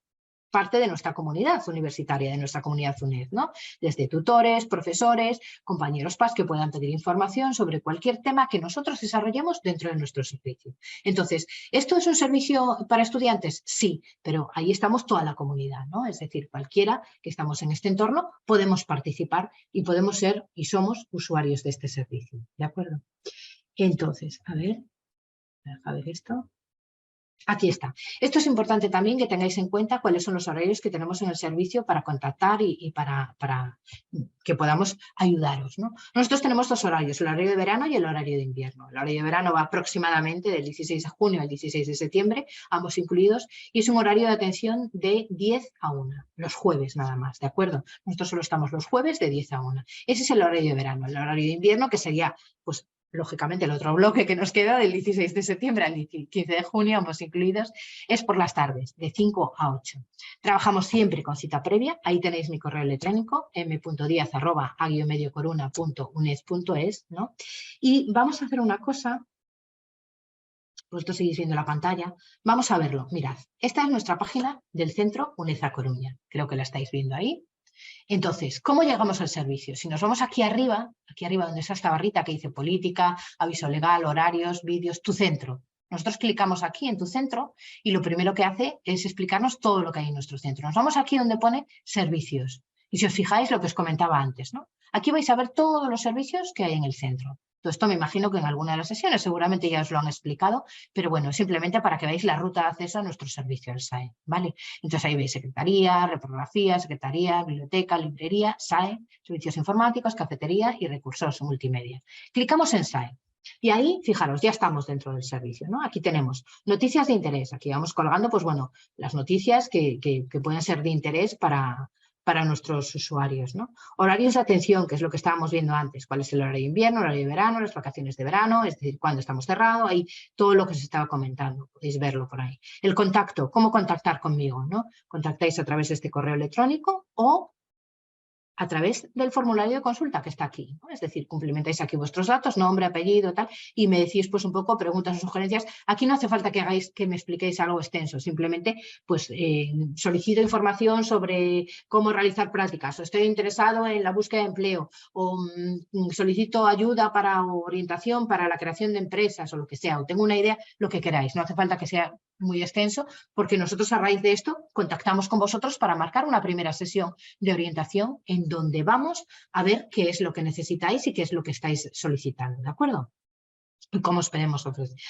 parte de nuestra comunidad universitaria, de nuestra comunidad UNED, ¿no? Desde tutores, profesores, compañeros PAS que puedan pedir información sobre cualquier tema que nosotros desarrollemos dentro de nuestro servicio. Entonces, ¿esto es un servicio para estudiantes? Sí, pero ahí estamos toda la comunidad, ¿no? Es decir, cualquiera que estamos en este entorno podemos participar y podemos ser y somos usuarios de este servicio, ¿de acuerdo? Entonces, a ver esto. Aquí está. Esto es importante también que tengáis en cuenta cuáles son los horarios que tenemos en el servicio para contactar y para que podamos ayudaros, ¿no? Nosotros tenemos dos horarios, el horario de verano y el horario de invierno. El horario de verano va aproximadamente del 16 de junio al 16 de septiembre, ambos incluidos, y es un horario de atención de 10 a 1, los jueves nada más, ¿de acuerdo? Nosotros solo estamos los jueves de 10 a 1. Ese es el horario de verano. El horario de invierno, que sería, pues, lógicamente el otro bloque que nos queda del 16 de septiembre al 15 de junio, ambos incluidos, es por las tardes, de 5 a 8. Trabajamos siempre con cita previa, ahí tenéis mi correo electrónico, m.diaz@a-mediocoruna.uned.es, ¿no? Y vamos a hacer una cosa, vosotros seguís viendo la pantalla, vamos a verlo, mirad, esta es nuestra página del centro UNED A Coruña, creo que la estáis viendo ahí. Entonces, ¿cómo llegamos al servicio? Si nos vamos aquí arriba donde está esta barrita que dice política, aviso legal, horarios, vídeos, tu centro. Nosotros clicamos aquí en tu centro y lo primero que hace es explicarnos todo lo que hay en nuestro centro. Nos vamos aquí donde pone servicios. Y si os fijáis lo que os comentaba antes, ¿no? Aquí vais a ver todos los servicios que hay en el centro. Todo esto me imagino que en alguna de las sesiones seguramente ya os lo han explicado, pero bueno, simplemente para que veáis la ruta de acceso a nuestro servicio del SAE, ¿vale? Entonces ahí veis secretaría, reprografía, secretaría, biblioteca, librería, SAE, servicios informáticos, cafetería y recursos multimedia. Clicamos en SAE. Y ahí, fijaros, ya estamos dentro del servicio, ¿no? Aquí tenemos noticias de interés. Aquí vamos colgando, pues bueno, las noticias que pueden ser de interés para nuestros usuarios, ¿no? Horarios de atención, que es lo que estábamos viendo antes. ¿Cuál es el horario de invierno, horario de verano, las vacaciones de verano? Es decir, cuándo estamos cerrados. Ahí todo lo que se estaba comentando. Podéis verlo por ahí. El contacto, cómo contactar conmigo, ¿no? Contactáis a través de este correo electrónico o a través del formulario de consulta que está aquí, ¿no? Es decir, cumplimentáis aquí vuestros datos, nombre, apellido, tal, y me decís pues un poco preguntas o sugerencias. Aquí no hace falta que me expliquéis algo extenso, simplemente pues solicito información sobre cómo realizar prácticas, o estoy interesado en la búsqueda de empleo, o solicito ayuda para orientación para la creación de empresas o lo que sea, o tengo una idea, lo que queráis. No hace falta que sea muy extenso, porque nosotros a raíz de esto contactamos con vosotros para marcar una primera sesión de orientación en donde vamos a ver qué es lo que necesitáis y qué es lo que estáis solicitando, ¿de acuerdo? Y cómo os podemos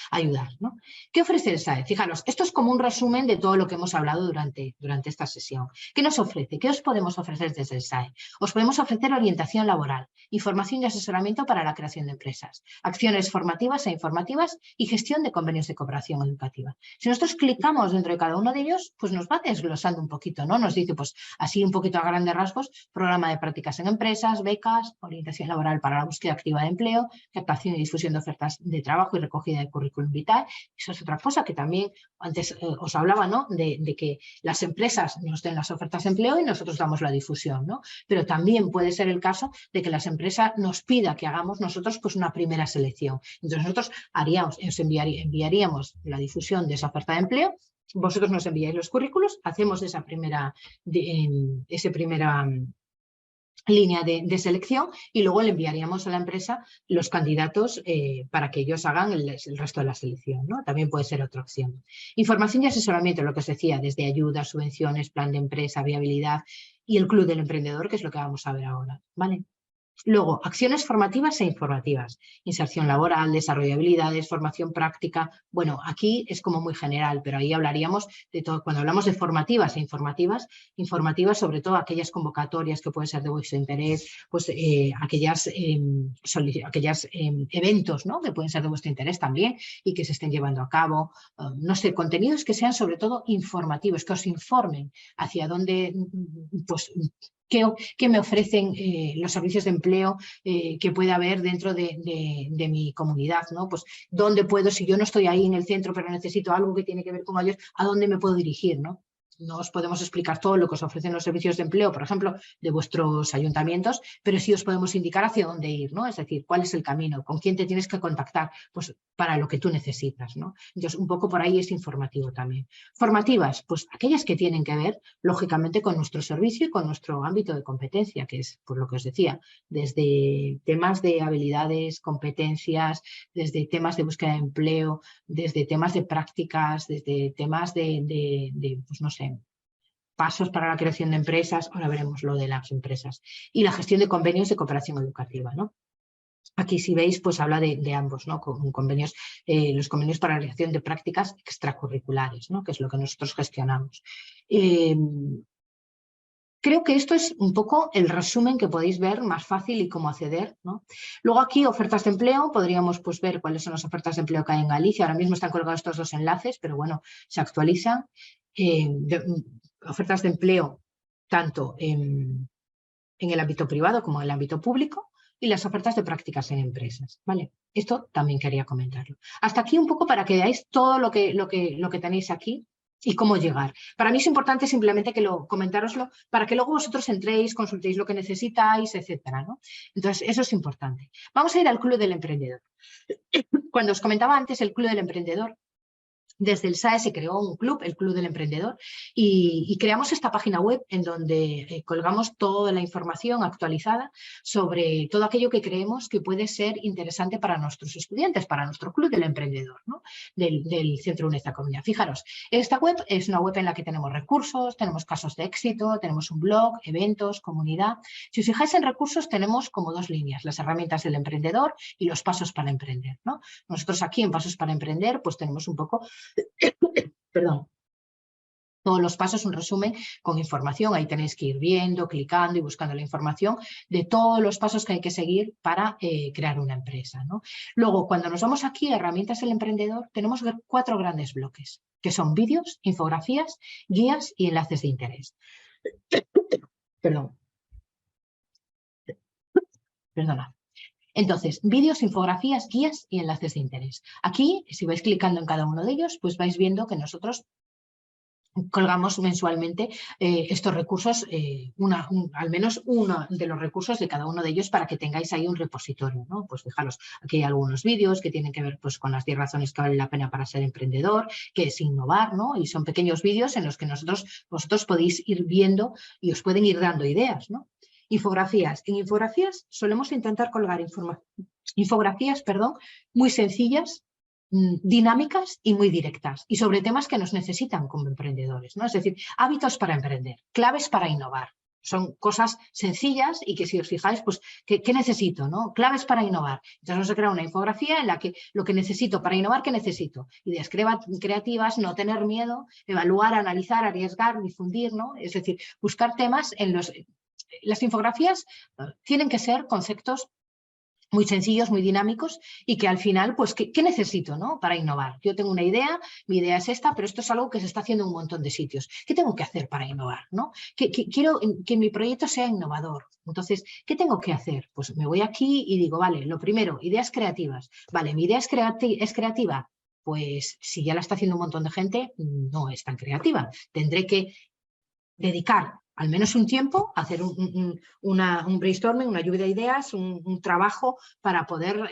ayudar, ¿no? ¿Qué ofrece el SAE? Fijaros, esto es como un resumen de todo lo que hemos hablado durante esta sesión. ¿Qué nos ofrece? ¿Qué os podemos ofrecer desde el SAE? Os podemos ofrecer orientación laboral, información y asesoramiento para la creación de empresas, acciones formativas e informativas y gestión de convenios de cooperación educativa. Si nosotros clicamos dentro de cada uno de ellos, pues nos va desglosando un poquito, ¿no? Nos dice, pues así un poquito a grandes rasgos, programa de prácticas en empresas, becas, orientación laboral para la búsqueda activa de empleo, captación y difusión de ofertas de trabajo y recogida de currículum vitae. Eso es otra cosa que también antes os hablaba, ¿no? De que las empresas nos den las ofertas de empleo y nosotros damos la difusión, ¿no? Pero también puede ser el caso de que las empresas nos pida que hagamos nosotros pues una primera selección. Entonces nosotros enviaríamos la difusión de esa oferta de empleo, vosotros nos enviáis los currículos, hacemos esa primera línea de selección y luego le enviaríamos a la empresa los candidatos para que ellos hagan el resto de la selección, ¿no? También puede ser otra opción. Información y asesoramiento, lo que os decía, desde ayudas, subvenciones, plan de empresa, viabilidad y el club del emprendedor, que es lo que vamos a ver ahora, ¿vale? Luego, acciones formativas e informativas, inserción laboral, desarrollo de habilidades, formación práctica. Bueno, aquí es como muy general, pero ahí hablaríamos de todo. Cuando hablamos de formativas e informativas sobre todo aquellas convocatorias que pueden ser de vuestro interés, pues aquellas eventos, ¿no? Que pueden ser de vuestro interés también y que se estén llevando a cabo. No sé, contenidos que sean sobre todo informativos, que os informen hacia dónde, pues, ¿qué me ofrecen los servicios de empleo que pueda haber dentro de mi comunidad, ¿no? Pues dónde puedo, si yo no estoy ahí en el centro, pero necesito algo que tiene que ver con ellos, ¿a dónde me puedo dirigir, ¿no? No os podemos explicar todo lo que os ofrecen los servicios de empleo, por ejemplo, de vuestros ayuntamientos, pero sí os podemos indicar hacia dónde ir, ¿no? Es decir, cuál es el camino, con quién te tienes que contactar, pues para lo que tú necesitas, ¿no? Entonces, un poco por ahí es informativo también. Formativas, pues aquellas que tienen que ver, lógicamente, con nuestro servicio y con nuestro ámbito de competencia, que es, por lo que os decía, desde temas de habilidades, competencias, desde temas de búsqueda de empleo, desde temas de prácticas, desde temas pues no sé, pasos para la creación de empresas, ahora veremos lo de las empresas, y la gestión de convenios de cooperación educativa, ¿no? Aquí si veis, pues habla de ambos, ¿no? Con convenios, los convenios para la realización de prácticas extracurriculares, ¿no? Que es lo que nosotros gestionamos. Creo que esto es un poco el resumen que podéis ver más fácil y cómo acceder, ¿no? Luego aquí ofertas de empleo, podríamos pues ver cuáles son las ofertas de empleo que hay en Galicia. Ahora mismo están colgados estos dos enlaces, pero bueno, se actualizan. Ofertas de empleo tanto en el ámbito privado como en el ámbito público y las ofertas de prácticas en empresas, ¿vale? Esto también quería comentarlo. Hasta aquí un poco para que veáis todo lo que tenéis aquí y cómo llegar. Para mí es importante simplemente comentároslo para que luego vosotros entréis, consultéis lo que necesitáis, etcétera, ¿no? Entonces, eso es importante. Vamos a ir al Club del Emprendedor. Cuando os comentaba antes el Club del Emprendedor, desde el SAE se creó un club, el Club del Emprendedor, y creamos esta página web en donde colgamos toda la información actualizada sobre todo aquello que creemos que puede ser interesante para nuestros estudiantes, para nuestro Club del Emprendedor, ¿no? del Centro UNED A Coruña. Fijaros, esta web es una web en la que tenemos recursos, tenemos casos de éxito, tenemos un blog, eventos, comunidad. Si os fijáis en recursos tenemos como dos líneas, las herramientas del emprendedor y los pasos para emprender, ¿no? Nosotros aquí en Pasos para Emprender pues tenemos un poco, perdón, todos los pasos, un resumen con información. Ahí tenéis que ir viendo, clicando y buscando la información de todos los pasos que hay que seguir para crear una empresa, ¿no? Luego, cuando nos vamos aquí a herramientas del emprendedor, tenemos 4 grandes bloques, que son vídeos, infografías, guías y enlaces de interés. Perdón. Perdona. Entonces, vídeos, infografías, guías y enlaces de interés. Aquí, si vais clicando en cada uno de ellos, pues vais viendo que nosotros colgamos mensualmente estos recursos, al menos uno de los recursos de cada uno de ellos para que tengáis ahí un repositorio, ¿no? Pues fijaros, aquí hay algunos vídeos que tienen que ver pues, con las 10 razones que vale la pena para ser emprendedor, que es innovar, ¿no? Y son pequeños vídeos en los que vosotros podéis ir viendo y os pueden ir dando ideas, ¿no? Infografías. En infografías solemos intentar colgar infografías, muy sencillas, dinámicas y muy directas, y sobre temas que nos necesitan como emprendedores, ¿no? Es decir, hábitos para emprender, claves para innovar. Son cosas sencillas y que si os fijáis, pues, ¿qué necesito? ¿No? Claves para innovar. Entonces vamos a crear una infografía en la que lo que necesito para innovar, ¿qué necesito? Ideas creativas, no tener miedo, evaluar, analizar, arriesgar, difundir, ¿no? Es decir, buscar temas en los... Las infografías tienen que ser conceptos muy sencillos, muy dinámicos y que al final, pues, ¿qué necesito, ¿no? Para innovar? Yo tengo una idea, mi idea es esta, pero esto es algo que se está haciendo en un montón de sitios. ¿Qué tengo que hacer para innovar, ¿no? Quiero que mi proyecto sea innovador. Entonces, ¿qué tengo que hacer? Pues me voy aquí y digo, vale, lo primero, ideas creativas. Vale, mi idea es creativa. Pues si ya la está haciendo un montón de gente, no es tan creativa. Tendré que dedicar al menos un tiempo a hacer un brainstorming, una lluvia de ideas, un trabajo para poder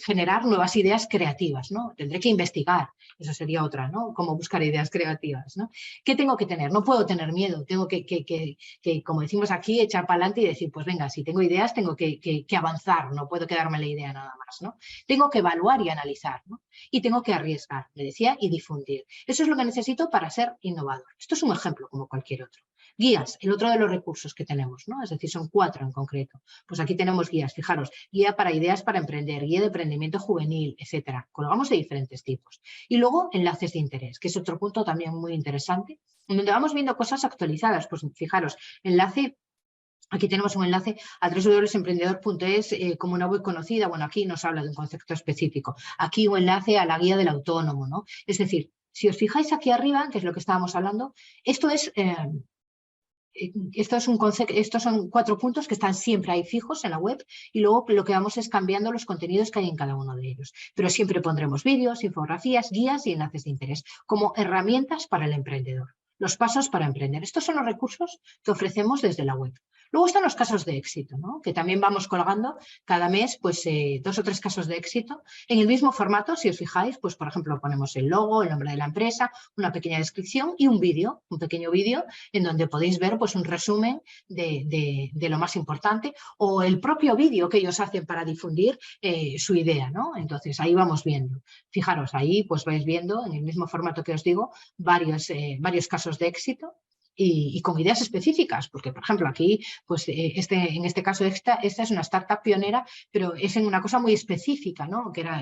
generar nuevas ideas creativas, ¿no? Tendré que investigar, eso sería otra, ¿no? Cómo buscar ideas creativas, ¿no? ¿Qué tengo que tener? No puedo tener miedo, tengo que como decimos aquí, echar para adelante y decir, pues venga, si tengo ideas tengo que avanzar, no puedo quedarme la idea nada más, ¿no? Tengo que evaluar y analizar, ¿no? Y tengo que arriesgar, me decía, y difundir. Eso es lo que necesito para ser innovador. Esto es un ejemplo como cualquier otro. Guías, el otro de los recursos que tenemos, ¿no? Es decir, son 4 en concreto. Pues aquí tenemos guías, fijaros, guía para ideas para emprender, guía de emprendimiento juvenil, etcétera. Colgamos de diferentes tipos. Y luego enlaces de interés, que es otro punto también muy interesante, en donde vamos viendo cosas actualizadas. Pues fijaros, enlace. Aquí tenemos un enlace a www.emprendedor.es como una web conocida. Bueno, aquí nos habla de un concepto específico. Aquí un enlace a la guía del autónomo, ¿no? Es decir, si os fijáis aquí arriba, que es lo que estábamos hablando, esto es... estos son 4 puntos que están siempre ahí fijos en la web y luego lo que vamos es cambiando los contenidos que hay en cada uno de ellos. Pero siempre pondremos vídeos, infografías, guías y enlaces de interés como herramientas para el emprendedor. Los pasos para emprender. Estos son los recursos que ofrecemos desde la web. Luego están los casos de éxito, ¿no? Que también vamos colgando cada mes pues, 2 o 3 casos de éxito en el mismo formato. Si os fijáis, pues por ejemplo ponemos el logo, el nombre de la empresa, una pequeña descripción y un vídeo, un pequeño vídeo en donde podéis ver pues, un resumen de lo más importante o el propio vídeo que ellos hacen para difundir su idea, ¿no? Entonces ahí vamos viendo. Fijaros, ahí pues vais viendo en el mismo formato que os digo varios casos de éxito y con ideas específicas, porque por ejemplo aquí, pues en este caso esta es una startup pionera, pero es en una cosa muy específica, ¿no? Que era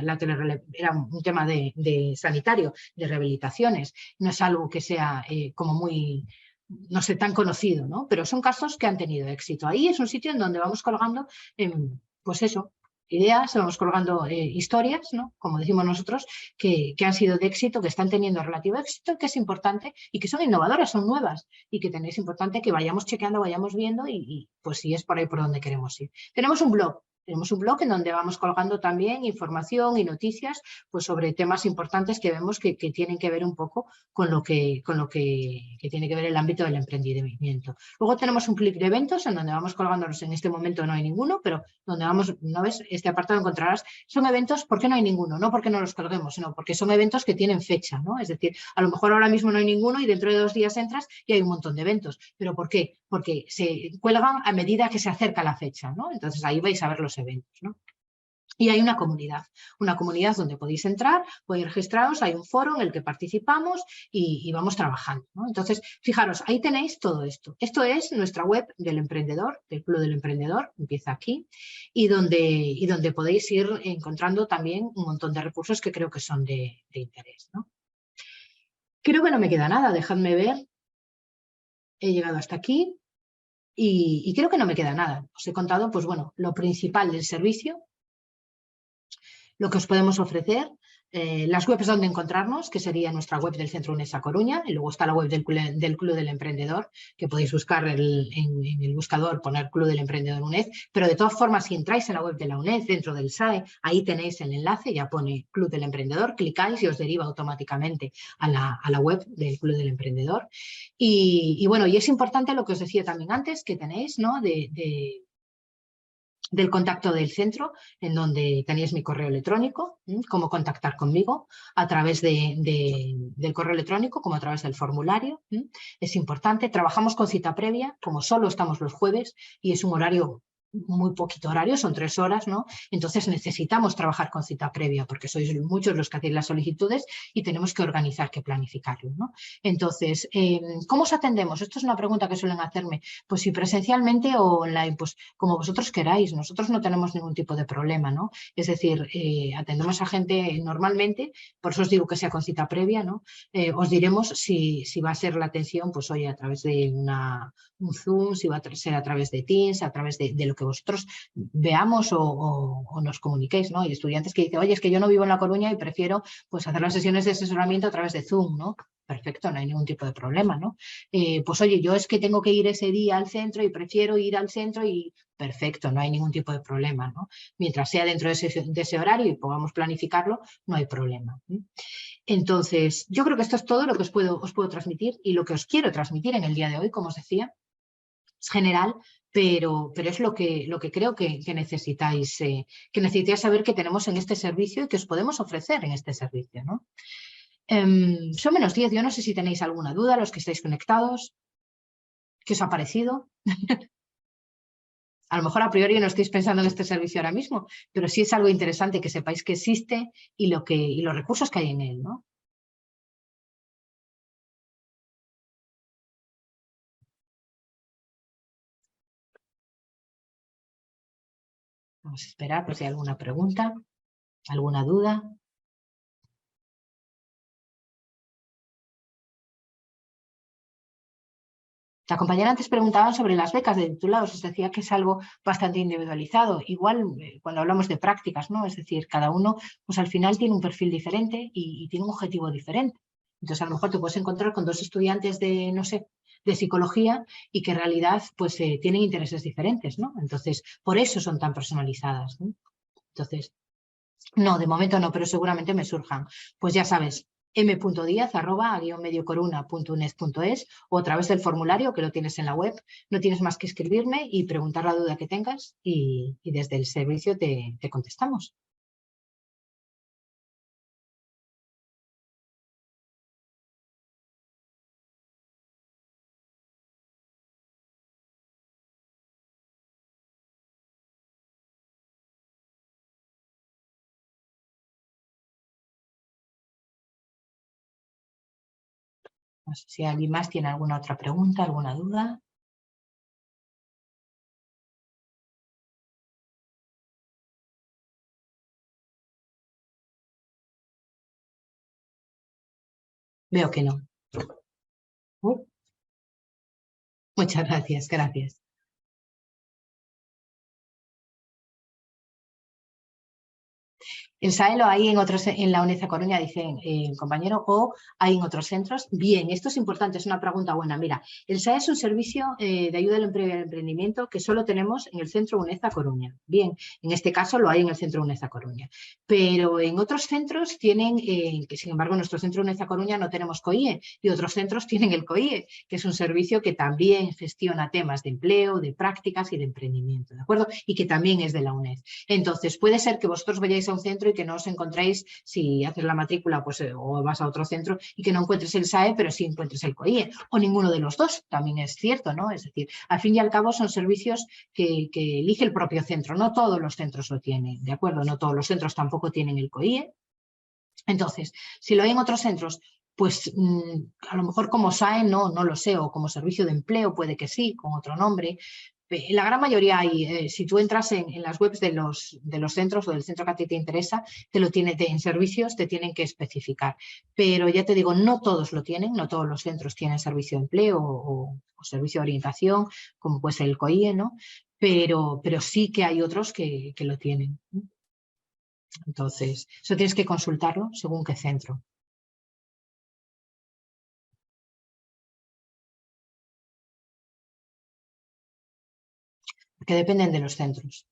un tema de sanitario, de rehabilitaciones, no es algo que sea como muy, no sé, tan conocido, ¿no? Pero son casos que han tenido éxito. Ahí es un sitio en donde vamos colgando, pues eso, ideas, vamos colgando historias, ¿no? Como decimos nosotros, que han sido de éxito, que están teniendo relativo éxito, que es importante y que son innovadoras, son nuevas y que tenéis importante que vayamos chequeando, vayamos viendo y pues si es por ahí por donde queremos ir. Tenemos un blog en donde vamos colgando también información y noticias pues sobre temas importantes que vemos que tienen que ver un poco con lo que tiene que ver el ámbito del emprendimiento. Luego tenemos un clic de eventos en donde vamos colgándolos. En este momento no hay ninguno, pero donde vamos, ¿no ves? Este apartado encontrarás, son eventos, ¿por qué no hay ninguno? No porque no los colguemos, sino porque son eventos que tienen fecha, ¿no? Es decir, a lo mejor ahora mismo no hay ninguno y dentro de 2 días entras y hay un montón de eventos. ¿Pero por qué? Porque se cuelgan a medida que se acerca la fecha, ¿no? Entonces ahí vais a ver los eventos, ¿no? Y hay una comunidad donde podéis entrar, podéis registraros, hay un foro en el que participamos y vamos trabajando, ¿no? Entonces, fijaros, ahí tenéis todo esto. Esto es nuestra web del emprendedor, del Club del Emprendedor, empieza aquí, y donde podéis ir encontrando también un montón de recursos que creo que son de interés, ¿no? Creo que no me queda nada, dejadme ver. He llegado hasta aquí y creo que no me queda nada. Os he contado, pues bueno, lo principal del servicio, lo que os podemos ofrecer, las webs donde encontrarnos, que sería nuestra web del Centro UNES A Coruña, y luego está la web del Club del Emprendedor, que podéis buscar en el buscador, poner Club del Emprendedor UNED, pero de todas formas, si entráis en la web de la UNED, dentro del SAE, ahí tenéis el enlace, ya pone Club del Emprendedor, clicáis y os deriva automáticamente a la web del Club del Emprendedor. Y bueno, y es importante lo que os decía también antes, que tenéis, ¿no?, del contacto del centro, en donde tenéis mi correo electrónico, cómo contactar conmigo a través del correo electrónico, como a través del formulario. Es importante. Trabajamos con cita previa, como solo estamos los jueves, y es un horario, muy poquito horario, son 3 horas, ¿no? Entonces necesitamos trabajar con cita previa, porque sois muchos los que hacéis las solicitudes y tenemos que organizar, que planificarlo, ¿no? Entonces, ¿cómo os atendemos? Esto es una pregunta que suelen hacerme. Pues si presencialmente o online, pues como vosotros queráis. Nosotros no tenemos ningún tipo de problema, ¿no? Es decir, atendemos a gente normalmente, por eso os digo que sea con cita previa, ¿no? Os diremos si va a ser la atención, pues oye, a través de un Zoom, si va a ser a través de Teams, a través de lo que vosotros veamos o nos comuniquéis, ¿no? Hay estudiantes que dicen, oye, es que yo no vivo en La Coruña y prefiero pues hacer las sesiones de asesoramiento a través de Zoom, ¿no? Perfecto, no hay ningún tipo de problema, ¿no? Pues oye, yo es que tengo que ir ese día al centro y prefiero ir al centro y perfecto, no hay ningún tipo de problema, ¿no? Mientras sea dentro de ese horario y podamos planificarlo, no hay problema. Entonces, yo creo que esto es todo lo que os puedo transmitir y lo que os quiero transmitir en el día de hoy, como os decía. Es general, pero es lo que creo que necesitáis saber que tenemos en este servicio y que os podemos ofrecer en este servicio, ¿no? Son -10, yo no sé si tenéis alguna duda, los que estáis conectados. ¿Qué os ha parecido? A lo mejor a priori no estáis pensando en este servicio ahora mismo, pero sí es algo interesante que sepáis que existe y los recursos que hay en él, ¿no? Vamos a esperar por si hay alguna pregunta, alguna duda. La compañera antes preguntaba sobre las becas de titulados, os decía que es algo bastante individualizado. Igual cuando hablamos de prácticas, ¿no? Es decir, cada uno pues al final tiene un perfil diferente y tiene un objetivo diferente. Entonces a lo mejor te puedes encontrar con 2 estudiantes de, no sé, de psicología y que en realidad pues tienen intereses diferentes, ¿no? Entonces por eso son tan personalizadas, ¿no? Entonces, no, de momento no, pero seguramente me surjan. Pues ya sabes, m.diaz@mediocoruna.uned.es o a través del formulario que lo tienes en la web. No tienes más que escribirme y preguntar la duda que tengas y desde el servicio te contestamos. No sé si alguien más tiene alguna otra pregunta, alguna duda. Veo que no. Muchas gracias, gracias. El SAE lo hay en la UNED A Coruña, dice el compañero, o hay en otros centros. Bien, esto es importante, es una pregunta buena. Mira, el SAE es un servicio de ayuda al empleo y al emprendimiento que solo tenemos en el centro UNED A Coruña. Bien, en este caso lo hay en el centro UNED A Coruña. Pero en otros centros tienen, que sin embargo en nuestro centro UNED A Coruña no tenemos COIE y otros centros tienen el COIE, que es un servicio que también gestiona temas de empleo, de prácticas y de emprendimiento, ¿de acuerdo? Y que también es de la UNED. Entonces, puede ser que vosotros vayáis a un centro y que no os encontréis, si haces la matrícula pues, o vas a otro centro y que no encuentres el SAE, pero sí encuentres el COIE, o ninguno de los dos, también es cierto, ¿no? Es decir, al fin y al cabo son servicios que elige el propio centro, no todos los centros lo tienen, ¿de acuerdo? No todos los centros tampoco tienen el COIE. Entonces, si lo hay en otros centros, pues a lo mejor como SAE no lo sé, o como servicio de empleo puede que sí, con otro nombre. En la gran mayoría hay, si tú entras en las webs de los centros o del centro que a ti te interesa, en servicios te tienen que especificar. Pero ya te digo, no todos lo tienen, no todos los centros tienen servicio de empleo o servicio de orientación, como puede ser el COIE, ¿no? Pero sí que hay otros que lo tienen. Entonces, eso tienes que consultarlo según qué centro. Porque dependen de los centros.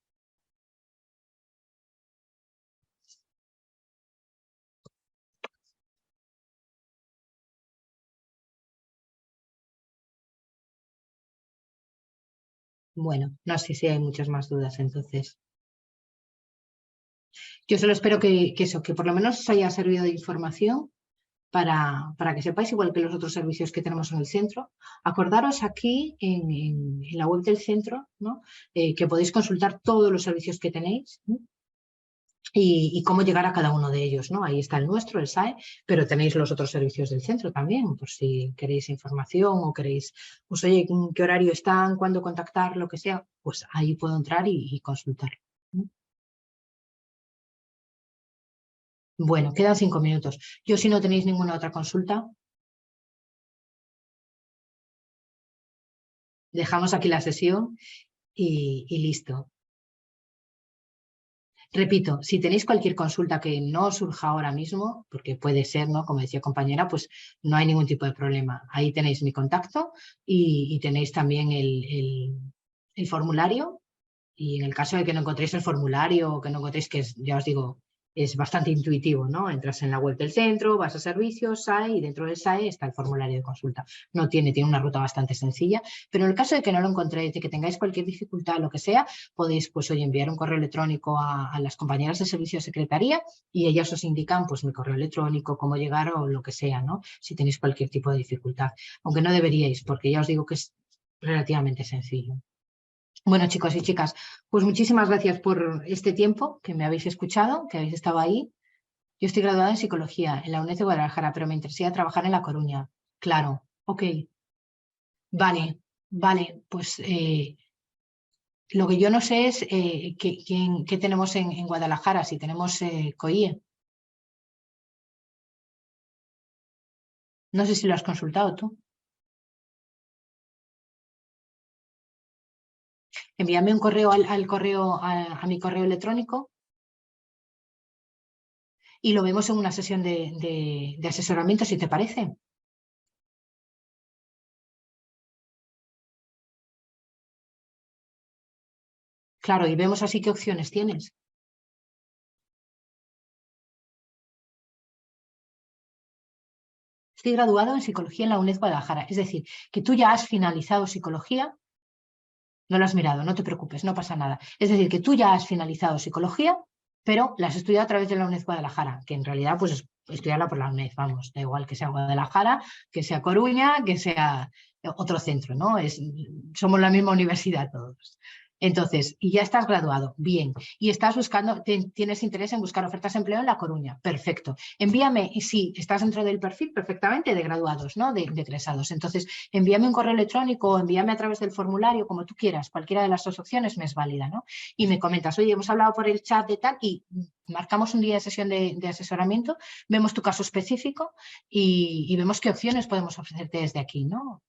Bueno, no sé si hay muchas más dudas entonces. Yo solo espero que por lo menos os haya servido de información para que sepáis, igual que los otros servicios que tenemos en el centro. Acordaros aquí en la web del centro, ¿no? Que podéis consultar todos los servicios que tenéis, ¿no? Y cómo llegar a cada uno de ellos, ¿no? Ahí está el nuestro, el SAE, pero tenéis los otros servicios del centro también, por si queréis información o queréis, pues oye, ¿en qué horario están? ¿Cuándo contactar? Lo que sea, pues ahí puedo entrar y consultar. Bueno, quedan 5 minutos. Yo, si no tenéis ninguna otra consulta, dejamos aquí la sesión y listo. Repito, si tenéis cualquier consulta que no surja ahora mismo, porque puede ser, ¿no? Como decía compañera, pues no hay ningún tipo de problema. Ahí tenéis mi contacto y tenéis también el formulario. Y en el caso de que no encontréis el formulario o que no encontréis, ya os digo, es bastante intuitivo, ¿no? Entras en la web del centro, vas a servicios, SAE, y dentro del SAE está el formulario de consulta. Tiene una ruta bastante sencilla, pero en el caso de que no lo encontréis, de que tengáis cualquier dificultad, lo que sea, podéis, pues, oye, enviar un correo electrónico a las compañeras de servicio de secretaría y ellas os indican, pues, mi correo electrónico, cómo llegar o lo que sea, ¿no? Si tenéis cualquier tipo de dificultad. Aunque no deberíais, porque ya os digo que es relativamente sencillo. Bueno, chicos y chicas, pues muchísimas gracias por este tiempo que me habéis escuchado, que habéis estado ahí. Yo estoy graduada en psicología en la UNED de Guadalajara, pero me interesaría trabajar en La Coruña. Claro, ok, vale, vale. Pues lo que yo no sé es qué tenemos en Guadalajara, si tenemos COIE. No sé si lo has consultado tú. Envíame un correo al correo, a mi correo electrónico y lo vemos en una sesión de asesoramiento, si te parece. Claro, y vemos así qué opciones tienes. Estoy graduado en psicología en la UNED Guadalajara. Es decir, que tú ya has finalizado psicología, no lo has mirado, no te preocupes, no pasa nada. Es decir, que tú ya has finalizado psicología, pero la has estudiado a través de la UNED Guadalajara, que en realidad pues es estudiarla por la UNED, vamos, da igual que sea Guadalajara, que sea Coruña, que sea otro centro, ¿no? Somos la misma universidad todos. Entonces, y ya estás graduado, bien, y estás buscando, tienes interés en buscar ofertas de empleo en La Coruña, perfecto. Envíame, y sí, estás dentro del perfil perfectamente de graduados, ¿no? De egresados. Entonces, envíame un correo electrónico o envíame a través del formulario, como tú quieras, cualquiera de las dos opciones me es válida, ¿no? Y me comentas, oye, hemos hablado por el chat de tal y marcamos un día de sesión de asesoramiento, vemos tu caso específico y vemos qué opciones podemos ofrecerte desde aquí, ¿no?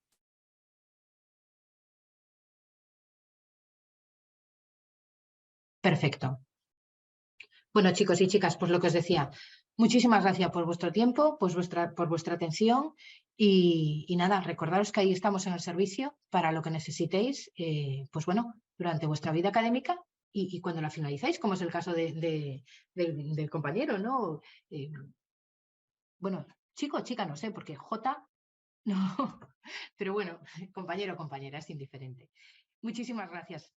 Perfecto. Bueno, chicos y chicas, pues lo que os decía, muchísimas gracias por vuestro tiempo, pues por vuestra atención y nada, recordaros que ahí estamos en el servicio para lo que necesitéis, pues bueno, durante vuestra vida académica y cuando la finalicéis, como es el caso del compañero, ¿no? Eh, bueno, chico o chica, no sé, porque J, no, pero bueno, compañero o compañera, es indiferente. Muchísimas gracias.